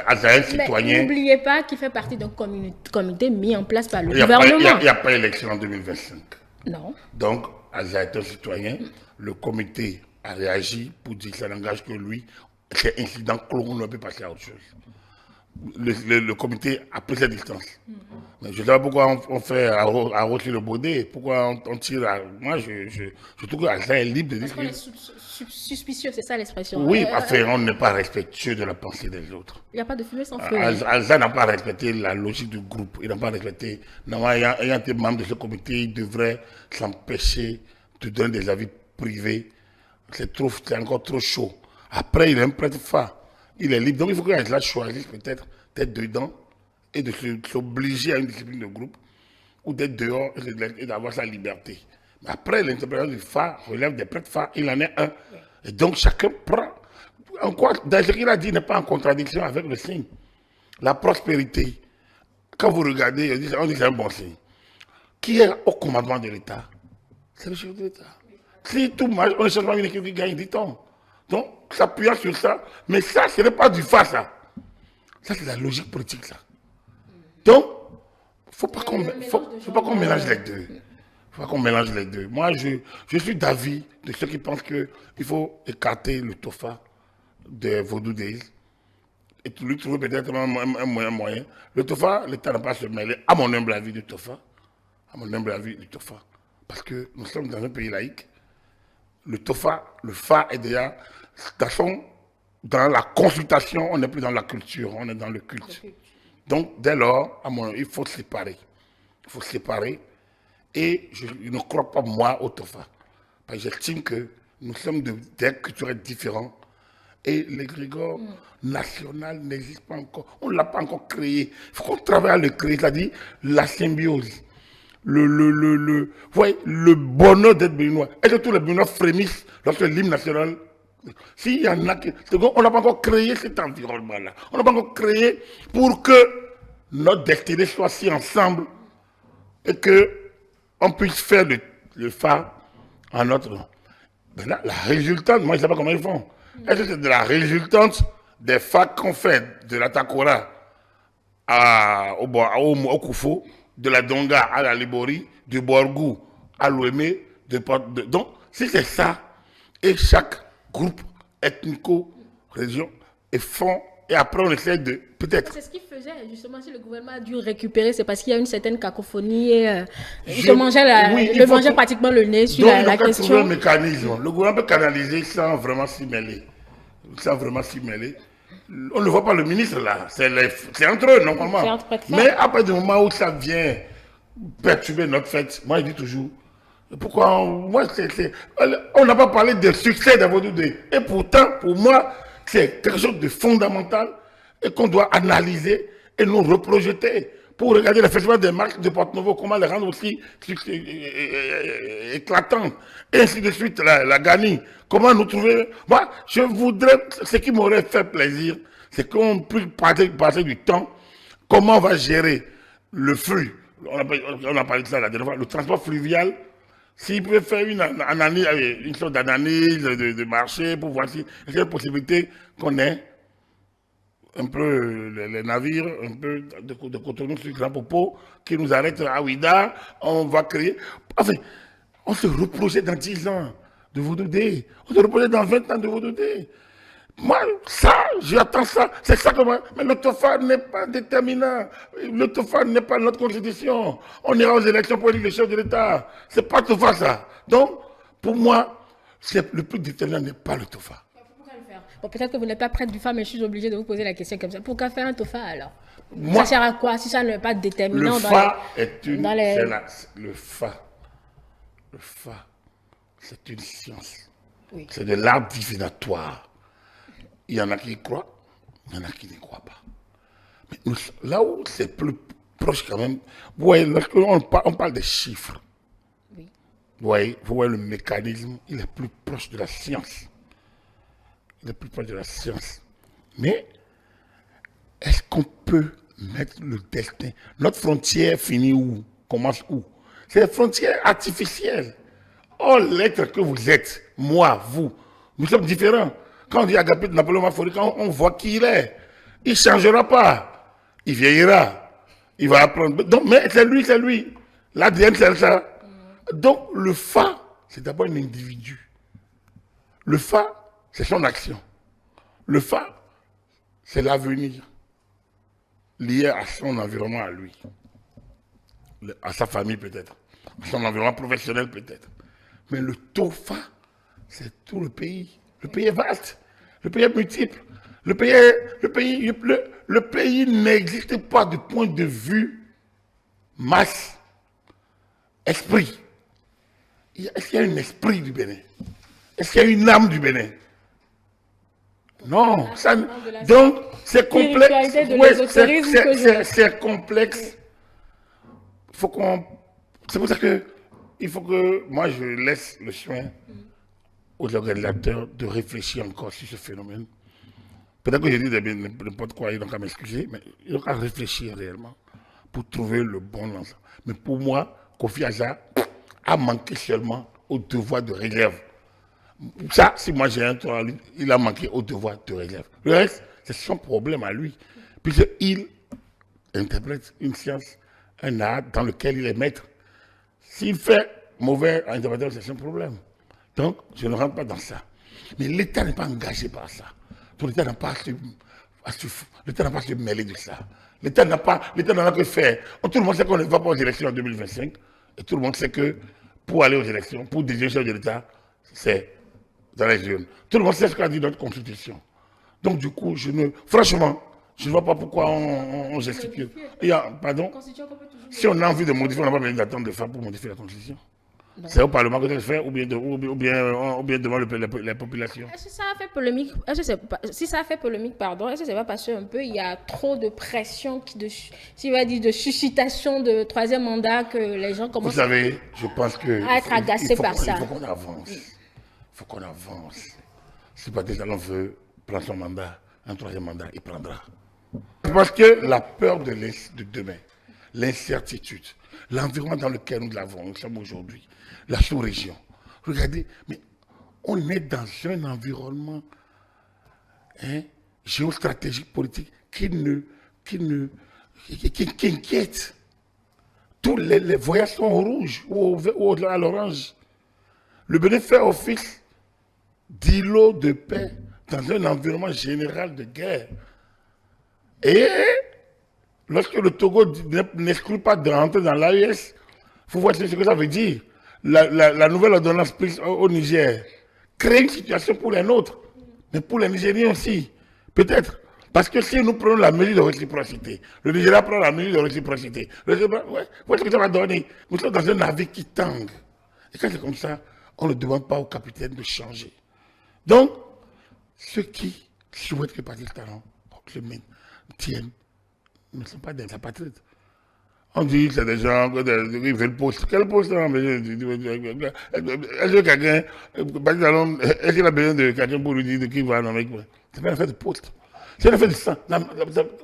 Hazard est citoyen. N'oubliez pas qu'il fait partie d'un comité mis en place par le gouvernement. Il n'y a pas d'élection en 2025. Non. Donc, Hazard est un citoyen. Le comité a réagi pour dire que ça n'engage que lui. C'est incident clos, on ne peut passer à autre chose. Le comité a pris ses distances. Mais je ne sais pas pourquoi on fait arroser le baudet, pourquoi on tire à... Moi, je trouve que Hazard est libre de dire... Parce qu'on est suspicieux, c'est ça l'expression. Oui, enfin, on n'est pas respectueux de la pensée des autres. Il n'y a pas de fumée sans feu. Hazard n'a pas respecté la logique du groupe. Il n'a pas respecté... Normalement, ayant été membre de ce comité, il devrait s'empêcher de donner des avis privés. C'est encore trop chaud. Après, il est un prêtre phare. Il est libre. Donc, il faut que Hazard choisisse peut-être d'être dedans et de s'obliger à une discipline de groupe ou d'être dehors et d'avoir sa liberté. Mais après, l'interprétation du phare relève des prêtres phares. Il en est un. Et donc, chacun prend. Dans ce qu'il a dit, n'est pas en contradiction avec le signe. La prospérité. Quand vous regardez, on dit que c'est un bon signe. Qui est au commandement de l'État? C'est le chef de l'État. Si tout marche, on ne cherche pas une équipe qui gagne, dit-on. Donc, s'appuyant sur ça, mais ça, ce n'est pas du phare, ça. Ça, c'est la logique politique, ça. Donc, il ne faut pas qu'on mélange les deux. Il faut qu'on mélange les deux. Moi, je suis d'avis de ceux qui pensent qu'il faut écarter le TOFA de Vodou Days et lui trouver peut-être un moyen. Le TOFA, l'État n'a pas à se mêler, à mon humble avis, du TOFA. À mon humble avis, du TOFA. Parce que nous sommes dans un pays laïque. Le TOFA, le FA est déjà, de toute façon, dans la consultation, on n'est plus dans la culture, on est dans le culte. Donc, dès lors, il faut se séparer. Il faut se séparer. Et je ne crois pas, moi, au TOFA. Parce que j'estime que nous sommes des cultures différents. Et l'égrégore national n'existe pas encore. On ne l'a pas encore créé. Il faut qu'on travaille à le créer, c'est-à-dire la symbiose. Le bonheur d'être béninois. Et que tous les béninois frémissent lorsque l'hymne national. S'il y en a qui. On n'a pas encore créé cet environnement-là. On n'a pas encore créé pour que notre destinée soit si ensemble et qu'on puisse faire le phare en notre nom. Maintenant, la résultante, moi je ne sais pas comment ils font. Est-ce que c'est de la résultante des facs qu'on fait de la Takora au Koufo, de la Donga à la Libori, du Borgou à l'Ouémé, donc si c'est ça, et chaque groupe ethnico-région et après on essaie de peut-être. C'est ce qu'il faisait justement. Si le gouvernement a dû récupérer, c'est parce qu'il y a une certaine cacophonie et il mangeait pratiquement le nez sur la question. Trouver un mécanisme. Le gouvernement peut canaliser sans vraiment s'y mêler. On ne voit pas le ministre là, c'est entre eux normalement. Mais après du moment où ça vient perturber notre fête, moi je dis toujours, pourquoi on n'a pas parlé de succès de Vodou Day. Et pourtant, pour moi, c'est quelque chose de fondamental et qu'on doit analyser et nous reprojeter pour regarder le festival des marques de Porte-Novo, comment les rendre aussi éclatantes, et ainsi de suite, la Gani. Comment nous trouver. Moi, je voudrais, ce qui m'aurait fait plaisir, c'est qu'on puisse passer du temps, comment on va gérer le flux. On a parlé de ça la dernière fois, le transport fluvial. S'il pouvait faire une sorte d'analyse de marché pour voir si il y a une possibilité qu'on ait un peu les navires, un peu de Cotonou sur Grand Popo, qui nous arrêtent à Ouida, on va créer. Enfin, on se reprojette dans 10 ans de Vodou Day, on se reprojette dans 20 ans de Vodou Day. Moi, ça, j'attends ça, c'est ça que moi. Mais le TOFA n'est pas déterminant. Le TOFA n'est pas notre constitution. On ira aux élections pour élire le chef de l'État. C'est pas TOFA ça. Donc, pour moi, le plus déterminant n'est pas le TOFA. Pourquoi le faire? Bon, peut-être que vous n'êtes pas prête du FA, mais je suis obligé de vous poser la question comme ça. Pourquoi faire un TOFA alors? Moi, ça sert à quoi si ça n'est pas déterminant? Le FA est une. Le FA, c'est une science. Oui. C'est de l'art divinatoire. Il y en a qui y croient, il y en a qui n'y croient pas. Mais là où c'est plus proche quand même, vous voyez, lorsqu'on parle des chiffres, oui. Vous voyez le mécanisme, il est plus proche de la science. Il est plus proche de la science. Mais est-ce qu'on peut mettre le destin? Notre frontière finit où? Commence où? C'est une frontière artificielle. Oh, l'être que vous êtes, moi, vous, nous sommes différents. Quand on dit Agapit Napoléon Mafori, quand on voit qui il est, il ne changera pas. Il vieillira. Il va apprendre. Donc, mais c'est lui. L'ADN, c'est ça. Donc, le FA, c'est d'abord un individu. Le FA, c'est son action. Le FA, c'est l'avenir lié à son environnement, à lui. À sa famille, peut-être. À son environnement professionnel, peut-être. Mais le TOFA, c'est tout le pays. Le pays est vaste, le pays est multiple, le pays n'existe pas du point de vue masse, esprit. Est-ce qu'il y a un esprit du Bénin? Est-ce qu'il y a une âme du Bénin? Non. Donc, c'est complexe. C'est complexe. C'est pour ça qu'il faut que moi je laisse le soin aux organisateurs de réfléchir encore sur ce phénomène. Peut-être que j'ai dit n'importe quoi, ils n'ont qu'à m'excuser, mais ils ont qu'à réfléchir réellement pour trouver le bon ensemble. Mais pour moi, Kofi Aza a manqué seulement au devoir de réserve. Ça, si moi j'ai un tour à lui, il a manqué au devoir de réserve. Le reste, c'est son problème à lui, puisqu'il interprète une science, un art dans lequel il est maître. S'il fait mauvais interprétateur, c'est un problème. Donc, je ne rentre pas dans ça. Mais l'État n'est pas engagé par ça. Donc, l'État n'a pas à se mêler de ça. L'État n'en a que faire. Tout le monde sait qu'on ne va pas aux élections en 2025. Et tout le monde sait que pour aller aux élections, pour diriger chefs de l'État, c'est dans les urnes. Tout le monde sait ce qu'a dit notre Constitution. Donc, du coup, franchement, je ne vois pas pourquoi on gesticule. Pardon? Si on a envie de modifier, on n'a pas besoin d'attendre des femmes pour modifier la Constitution. C'est au Parlement que ça se fait ou bien devant la population. Est-ce que ça a fait polémique? Si ça a fait polémique, pardon, est-ce que c'est pas parce qu'un peu il y a trop de pression, de suscitation de troisième mandat que les gens commencent à être agacés par ça? Il faut qu'on avance. Il faut qu'on avance. Si Patrice Talon veut prendre son mandat, un troisième mandat, il prendra. Parce que la peur de demain, l'incertitude, l'environnement dans lequel nous sommes aujourd'hui, la sous-région. Regardez, mais on est dans un environnement géostratégique, politique qui inquiète. Tous les voyages sont au rouge ou à l'orange. Le Bénin fait office d'îlot de paix dans un environnement général de guerre. Et lorsque le Togo n'exclut pas de rentrer dans l'AES, il faut voir ce que ça veut dire. La nouvelle ordonnance prise au Niger crée une situation pour les nôtres, mais pour les Nigériens aussi, peut-être. Parce que si nous prenons la mesure de réciprocité, le Nigeria prend la mesure de réciprocité, voilà ce que ça va donner. Nous sommes dans un navire qui tangue. Et quand c'est comme ça, on ne demande pas au capitaine de changer. Donc, ceux qui souhaitent que Patrice Talon tiennent ne sont pas des apatrides. On dit que c'est des gens qui veulent le poste. Quel poste on a besoin? Est-ce qu'il a besoin de quelqu'un pour lui dire de qui il va nommer? C'est pas une affaire de poste. C'est une affaire de sang.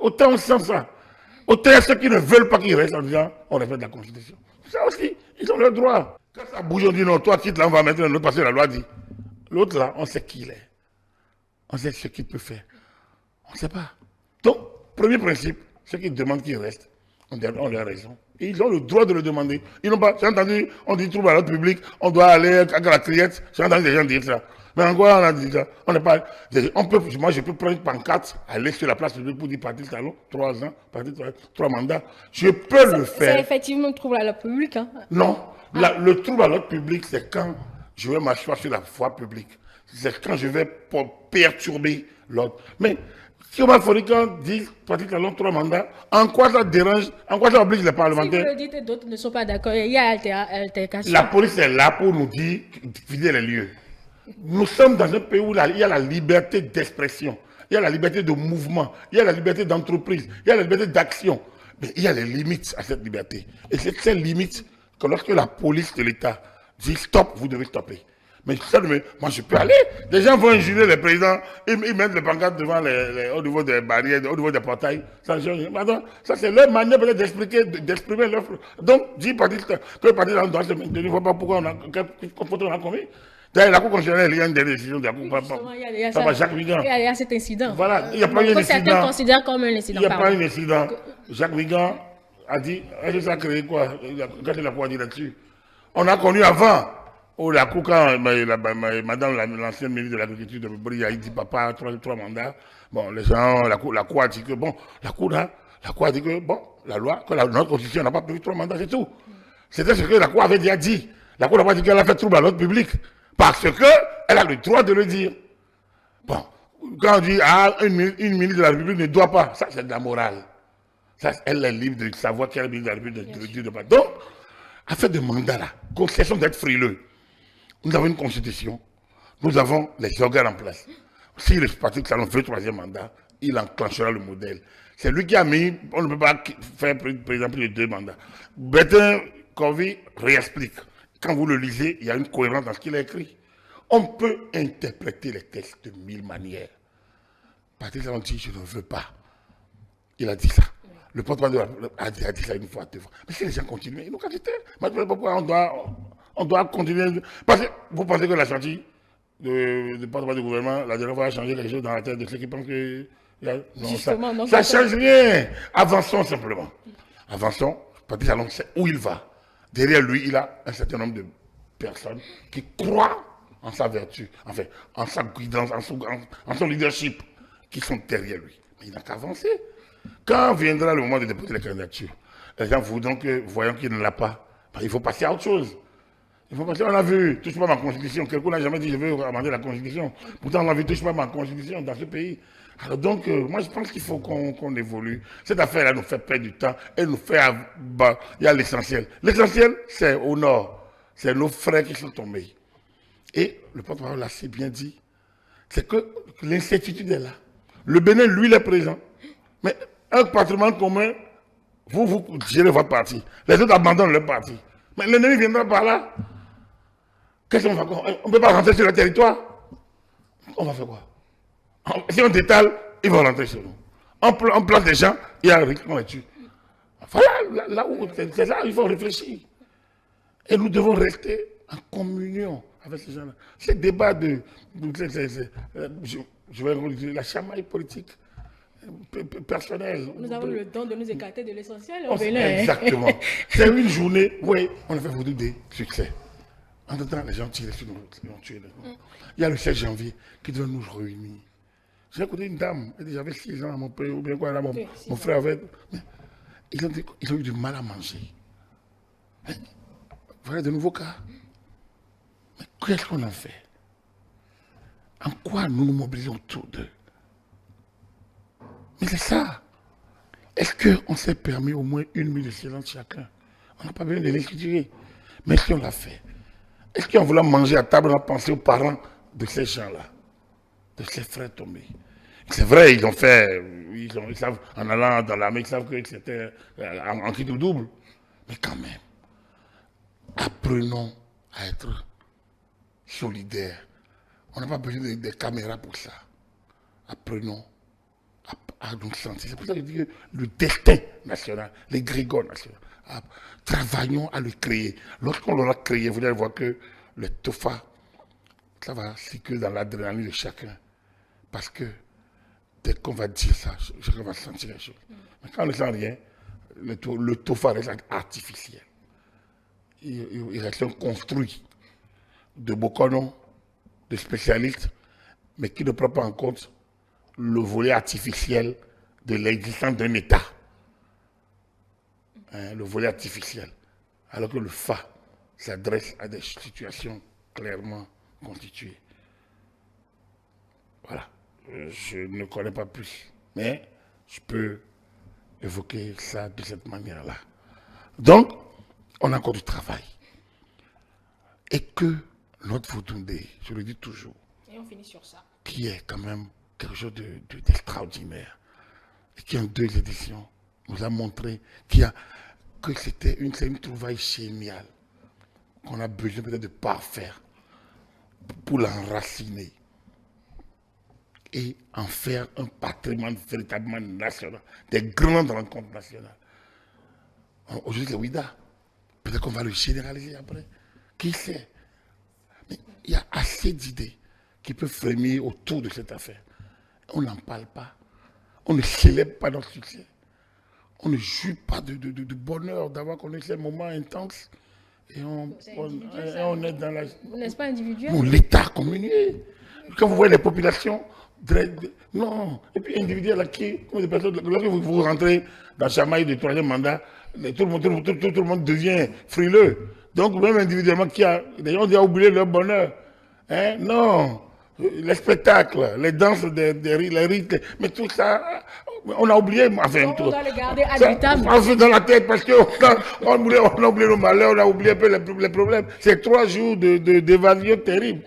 Autant on sent ça. Autant il y a ceux qui ne veulent pas qu'il reste en disant on respecte la Constitution. Ça aussi, ils ont le droit. Quand ça bouge, on dit non, toi quitte là, on va mettre un autre parce que la loi dit. L'autre là, on sait qui il est. On sait ce qu'il peut faire. On ne sait pas. Donc, premier principe, ceux qui demandent qu'il reste, on leur raison. Et ils ont le droit de le demander. Ils n'ont pas, j'ai entendu, on dit trouble à l'ordre public, on doit aller à la criette. J'ai entendu des gens dire ça. Mais en quoi on a dit ça? On n'est pas. Moi, je peux prendre une pancarte, aller sur la place publique pour dire Patrice Talon, 3 ans, Patrice Talon, 3 mandats. Je peux le faire. C'est effectivement un trouble à l'ordre public. Hein? Non. Le trouble à l'ordre public, c'est quand je vais m'asseoir sur la voie publique. C'est quand je vais perturber l'ordre. Mais si Omar Fourikan dit Patrice Talon 3 mandats, en quoi ça dérange, en quoi ça oblige les parlementaires? Si vous le dites et d'autres ne sont pas d'accord, il y a altercation. La police est là pour nous dire, vider les lieux. Nous sommes dans un pays où il y a la liberté d'expression, il y a la liberté de mouvement, il y a la liberté d'entreprise, il y a la liberté d'action. Mais il y a les limites à cette liberté. Et c'est ces limites que lorsque la police de l'État dit stop, vous devez stopper. Mais moi je peux aller. Les gens vont injurer les présidents, ils mettent les pancartes devant au niveau des barrières, au niveau des portails. Ça c'est leur manière peut-être d'exprimer leur. Donc, dis que Patrice Talon doit se maintenir. Je ne vois pas pourquoi on a commis. D'ailleurs, la Cour constitutionnelle, il y a une des décisions de la Cour. Papa Jacques Vigan. Il y a cet incident. Voilà, il n'y a pas eu un incident. Certains considèrent comme un incident. Il n'y a pas un incident. Jacques Vigan a dit, est-ce que ça a créé quoi? Quand la Cour a dit là-dessus. On a connu avant. La Cour, quand madame l'ancienne ministre de l'Agriculture de Bobori a dit papa, 3 mandats. Bon, les gens, la Cour a dit que bon, la Cour a dit que bon, la loi, que notre Constitution n'a pas prévu 3 mandats, c'est tout. C'était ce que la Cour avait déjà dit. La Cour n'a pas dit qu'elle a fait trouble à l'ordre public. Parce qu'elle a le droit de le dire. Bon, quand on dit une ministre de la République ne doit pas, ça c'est de la morale. Ça, elle est libre de savoir quelle ministre de la République ne dire pas. Donc, afin de mandat là, cessons d'être frileux. Nous avons une constitution, nous avons les organes en place. Si le Patrice Talon fait 3e mandat, il enclenchera le modèle. C'est lui qui a mis, on ne peut pas faire par exemple les 2 mandats. Bertin Corvi réexplique. Quand vous le lisez, il y a une cohérence dans ce qu'il a écrit. On peut interpréter les textes de 1000 manières. Patrice Talon dit, je ne veux pas. Il a dit ça. Le porte-parole a dit ça une fois, 2 fois. Mais si les gens continuent, ils n'ont qu'à dire. Pourquoi on doit continuer? Parce que vous pensez que la sortie de porte-parole du gouvernement, la dernière fois, a changé quelque chose dans la tête de ceux qui pensent que. Non, ça ne change rien. Avançons simplement. Avançons. Patrice Talon sait où il va. Derrière lui, il a un certain nombre personnes qui croient en sa vertu, enfin, en sa guidance, en son leadership, qui sont derrière lui. Mais il n'a qu'à avancer. Quand viendra le moment de déposer la candidature, les gens voudront que, voyant qu'il ne l'a pas, il faut passer à autre chose. Il faut passer, on a vu, touche pas ma constitution. Quelqu'un n'a jamais dit je veux amender la constitution. Pourtant, on a vu touche pas ma constitution dans ce pays. Alors donc, moi je pense qu'il faut qu'on évolue. Cette affaire-là nous fait perdre du temps. Elle nous fait... il y a l'essentiel. L'essentiel, c'est au nord. C'est nos frères qui sont tombés. Et le porte-parole l'a assez bien dit. C'est que l'incertitude est là. Le Bénin, lui, il est présent. Mais un patrimoine commun, vous gérez votre parti. Les autres abandonnent leur parti. Mais l'ennemi viendra par là. Qu'est-ce qu'on va faire? On ne peut pas rentrer sur le territoire. On va faire quoi? Si on détale, ils vont rentrer sur nous. On plante des gens, il y a un risque qu'on les tue. Voilà, là où c'est là, il faut réfléchir. Et nous devons rester en communion avec ces gens-là. Ces débats je vais dire, la chamaille politique personnelle. Nous avons le don de nous écarter de l'essentiel. Exactement. C'est une journée où on a fait beaucoup de succès. En même temps, les gens tirent sur nous, ils ont tué. Il y a le 16 janvier qui doit nous réunir. J'ai écouté une dame, elle dit j'avais 6 ans à mon père, ou bien quoi, là, mon frère avait. Mais ils ont eu du mal à manger. Voilà de nouveaux cas. Mais qu'est-ce qu'on a fait? En quoi nous nous mobilisons autour d'eux? Mais c'est ça. Est-ce qu'on s'est permis au moins 1 minute de silence chacun? On n'a pas besoin de l'étudier. Mais si on l'a fait, est-ce qu'en voulant manger à table, on a pensé aux parents de ces gens-là, de ces frères tombés? C'est vrai, ils ont fait, ils savent, en allant dans l'armée, ils savent que c'était en kit ou double. Mais quand même, apprenons à être solidaires. On n'a pas besoin de caméras pour ça. Apprenons à nous sentir. C'est pour ça que je dis que le destin national, les grégores nationaux, travaillons à le créer. Lorsqu'on l'aura créé, vous allez voir que le TOFA, ça va circuler dans l'adrénaline de chacun. Parce que dès qu'on va dire ça, chacun va sentir les choses. Mais quand on ne sent rien, le TOFA reste artificiel. Il reste construit de Bokonon, de spécialistes, mais qui ne prend pas en compte le volet artificiel de l'existence d'un État. Le volet artificiel. Alors que le FA s'adresse à des situations clairement constituées. Voilà. Je ne connais pas plus, mais je peux évoquer ça de cette manière-là. Donc, on a encore du travail. Et que notre Vodundé, je le dis toujours, et on finit sur ça, qui est quand même quelque chose d'extraordinaire, et qui en 2 éditions nous a montré que c'était une trouvaille géniale, qu'on a besoin peut-être de parfaire pour l'enraciner et en faire un patrimoine véritablement national, des grandes rencontres nationales. Aujourd'hui, c'est Ouida. Peut-être qu'on va le généraliser après. Qui sait? Mais il y a assez d'idées qui peuvent frémir autour de cette affaire. On n'en parle pas. On ne célèbre pas notre succès. On ne joue pas de bonheur d'avoir connu ces moments intenses. Et on est dans la... N'est-ce pas individuel? Non, l'État communié. Quand vous voyez les populations... Non. Et puis individuel, là, lorsque vous rentrez dans Chamaille de 3e mandat, tout le monde devient frileux. Donc même individuellement, les gens ont déjà oublié leur bonheur. Hein? Non. Les spectacles, les danses, les rites, mais tout ça, on a oublié. Enfin, on doit le garder habitable. Dans la tête, parce qu'on a oublié nos malheurs, on a oublié un peu les problèmes. C'est 3 jours d'évasion terrible.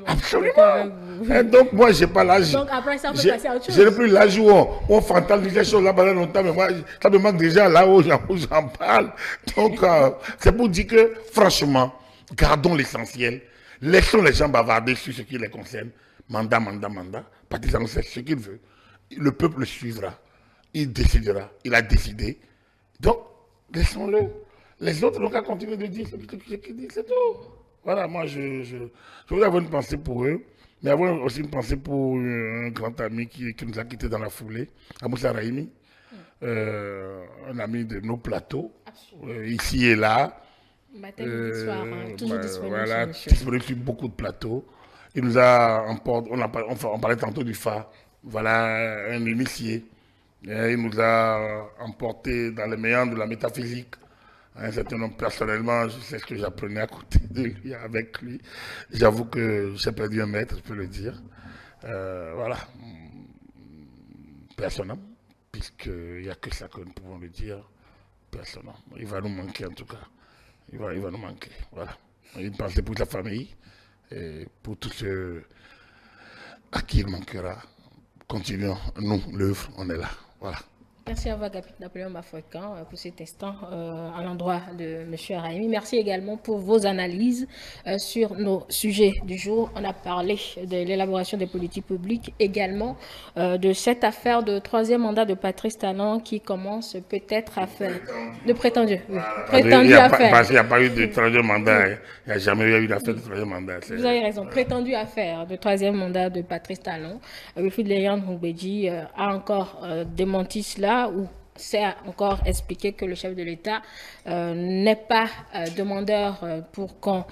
Absolument. Et donc, moi, je n'ai pas l'âge. Donc, après ça, on peut passer à autre chose. Je n'ai plus l'âge où on fantasme ces choses-là pendant longtemps, mais moi, ça me manque déjà là où j'en parle. Donc, c'est pour dire que, franchement, gardons l'essentiel. Laissons les gens bavarder sur ce qui les concerne. Mandat. Partisan, c'est ce qu'il veut. Le peuple le suivra. Il décidera. Il a décidé. Donc, laissons-le. Les autres n'ont qu'à continuer de dire ce qu'ils disent. C'est tout. Voilà, moi, je voudrais avoir une pensée pour eux, mais avoir aussi une pensée pour un grand ami qui nous a quittés dans la foulée, Amoussa Rahimi, un ami de nos plateaux, ici et là. Matin, midi, soir, toujours disponible voilà, sur monsieur. disponible sur beaucoup de plateaux. Il nous a on parlait tantôt du phare. Voilà un initié. Et il nous a emporté dans les meilleurs de la métaphysique. Un certain nombre, personnellement, je sais ce que j'apprenais à côté de lui, avec lui. J'avoue que j'ai perdu un maître, je peux le dire. Voilà. Personnellement, puisqu'il n'y a que ça que nous pouvons le dire. Personnellement. Il va nous manquer en tout cas. Il va nous manquer. Voilà. Une pensée pour sa famille et pour tous ceux à qui il manquera. Continuons, nous, l'œuvre, on est là. Voilà. Merci à vous, Agapit Napoléon Mafoikan, pour cet instant à l'endroit de M. Arahimi. Merci également pour vos analyses sur nos sujets du jour. On a parlé de l'élaboration des politiques publiques, également de cette affaire de troisième mandat de Patrice Talon qui commence peut-être à faire... De prétendu, oui. Prétendu à faire. Parce qu'il n'y a pas eu de troisième mandat. Il n'y a jamais eu d'affaire de troisième mandat. Vous avez raison. Prétendu à faire de troisième mandat de Patrice Talon. Wilfried Léon Ngbeji a encore démenti cela ou s'est encore expliqué que le chef de l'État n'est pas demandeur pour qu'on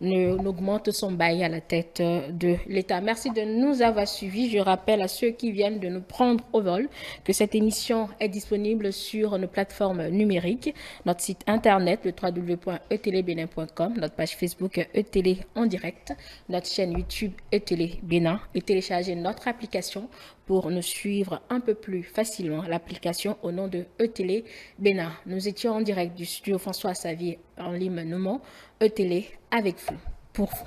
augmente son bail à la tête de l'État. Merci de nous avoir suivis. Je rappelle à ceux qui viennent de nous prendre au vol que cette émission est disponible sur nos plateformes numériques, notre site internet, le www.etelebenin.com, notre page Facebook ETélé en direct, notre chaîne YouTube ETélé Bénin et télécharger notre application pour nous suivre un peu plus facilement, l'application au nom de ETélé Bénin. Nous étions en direct du studio François Xavier en Lime Noumont, ETélé avec vous, pour vous.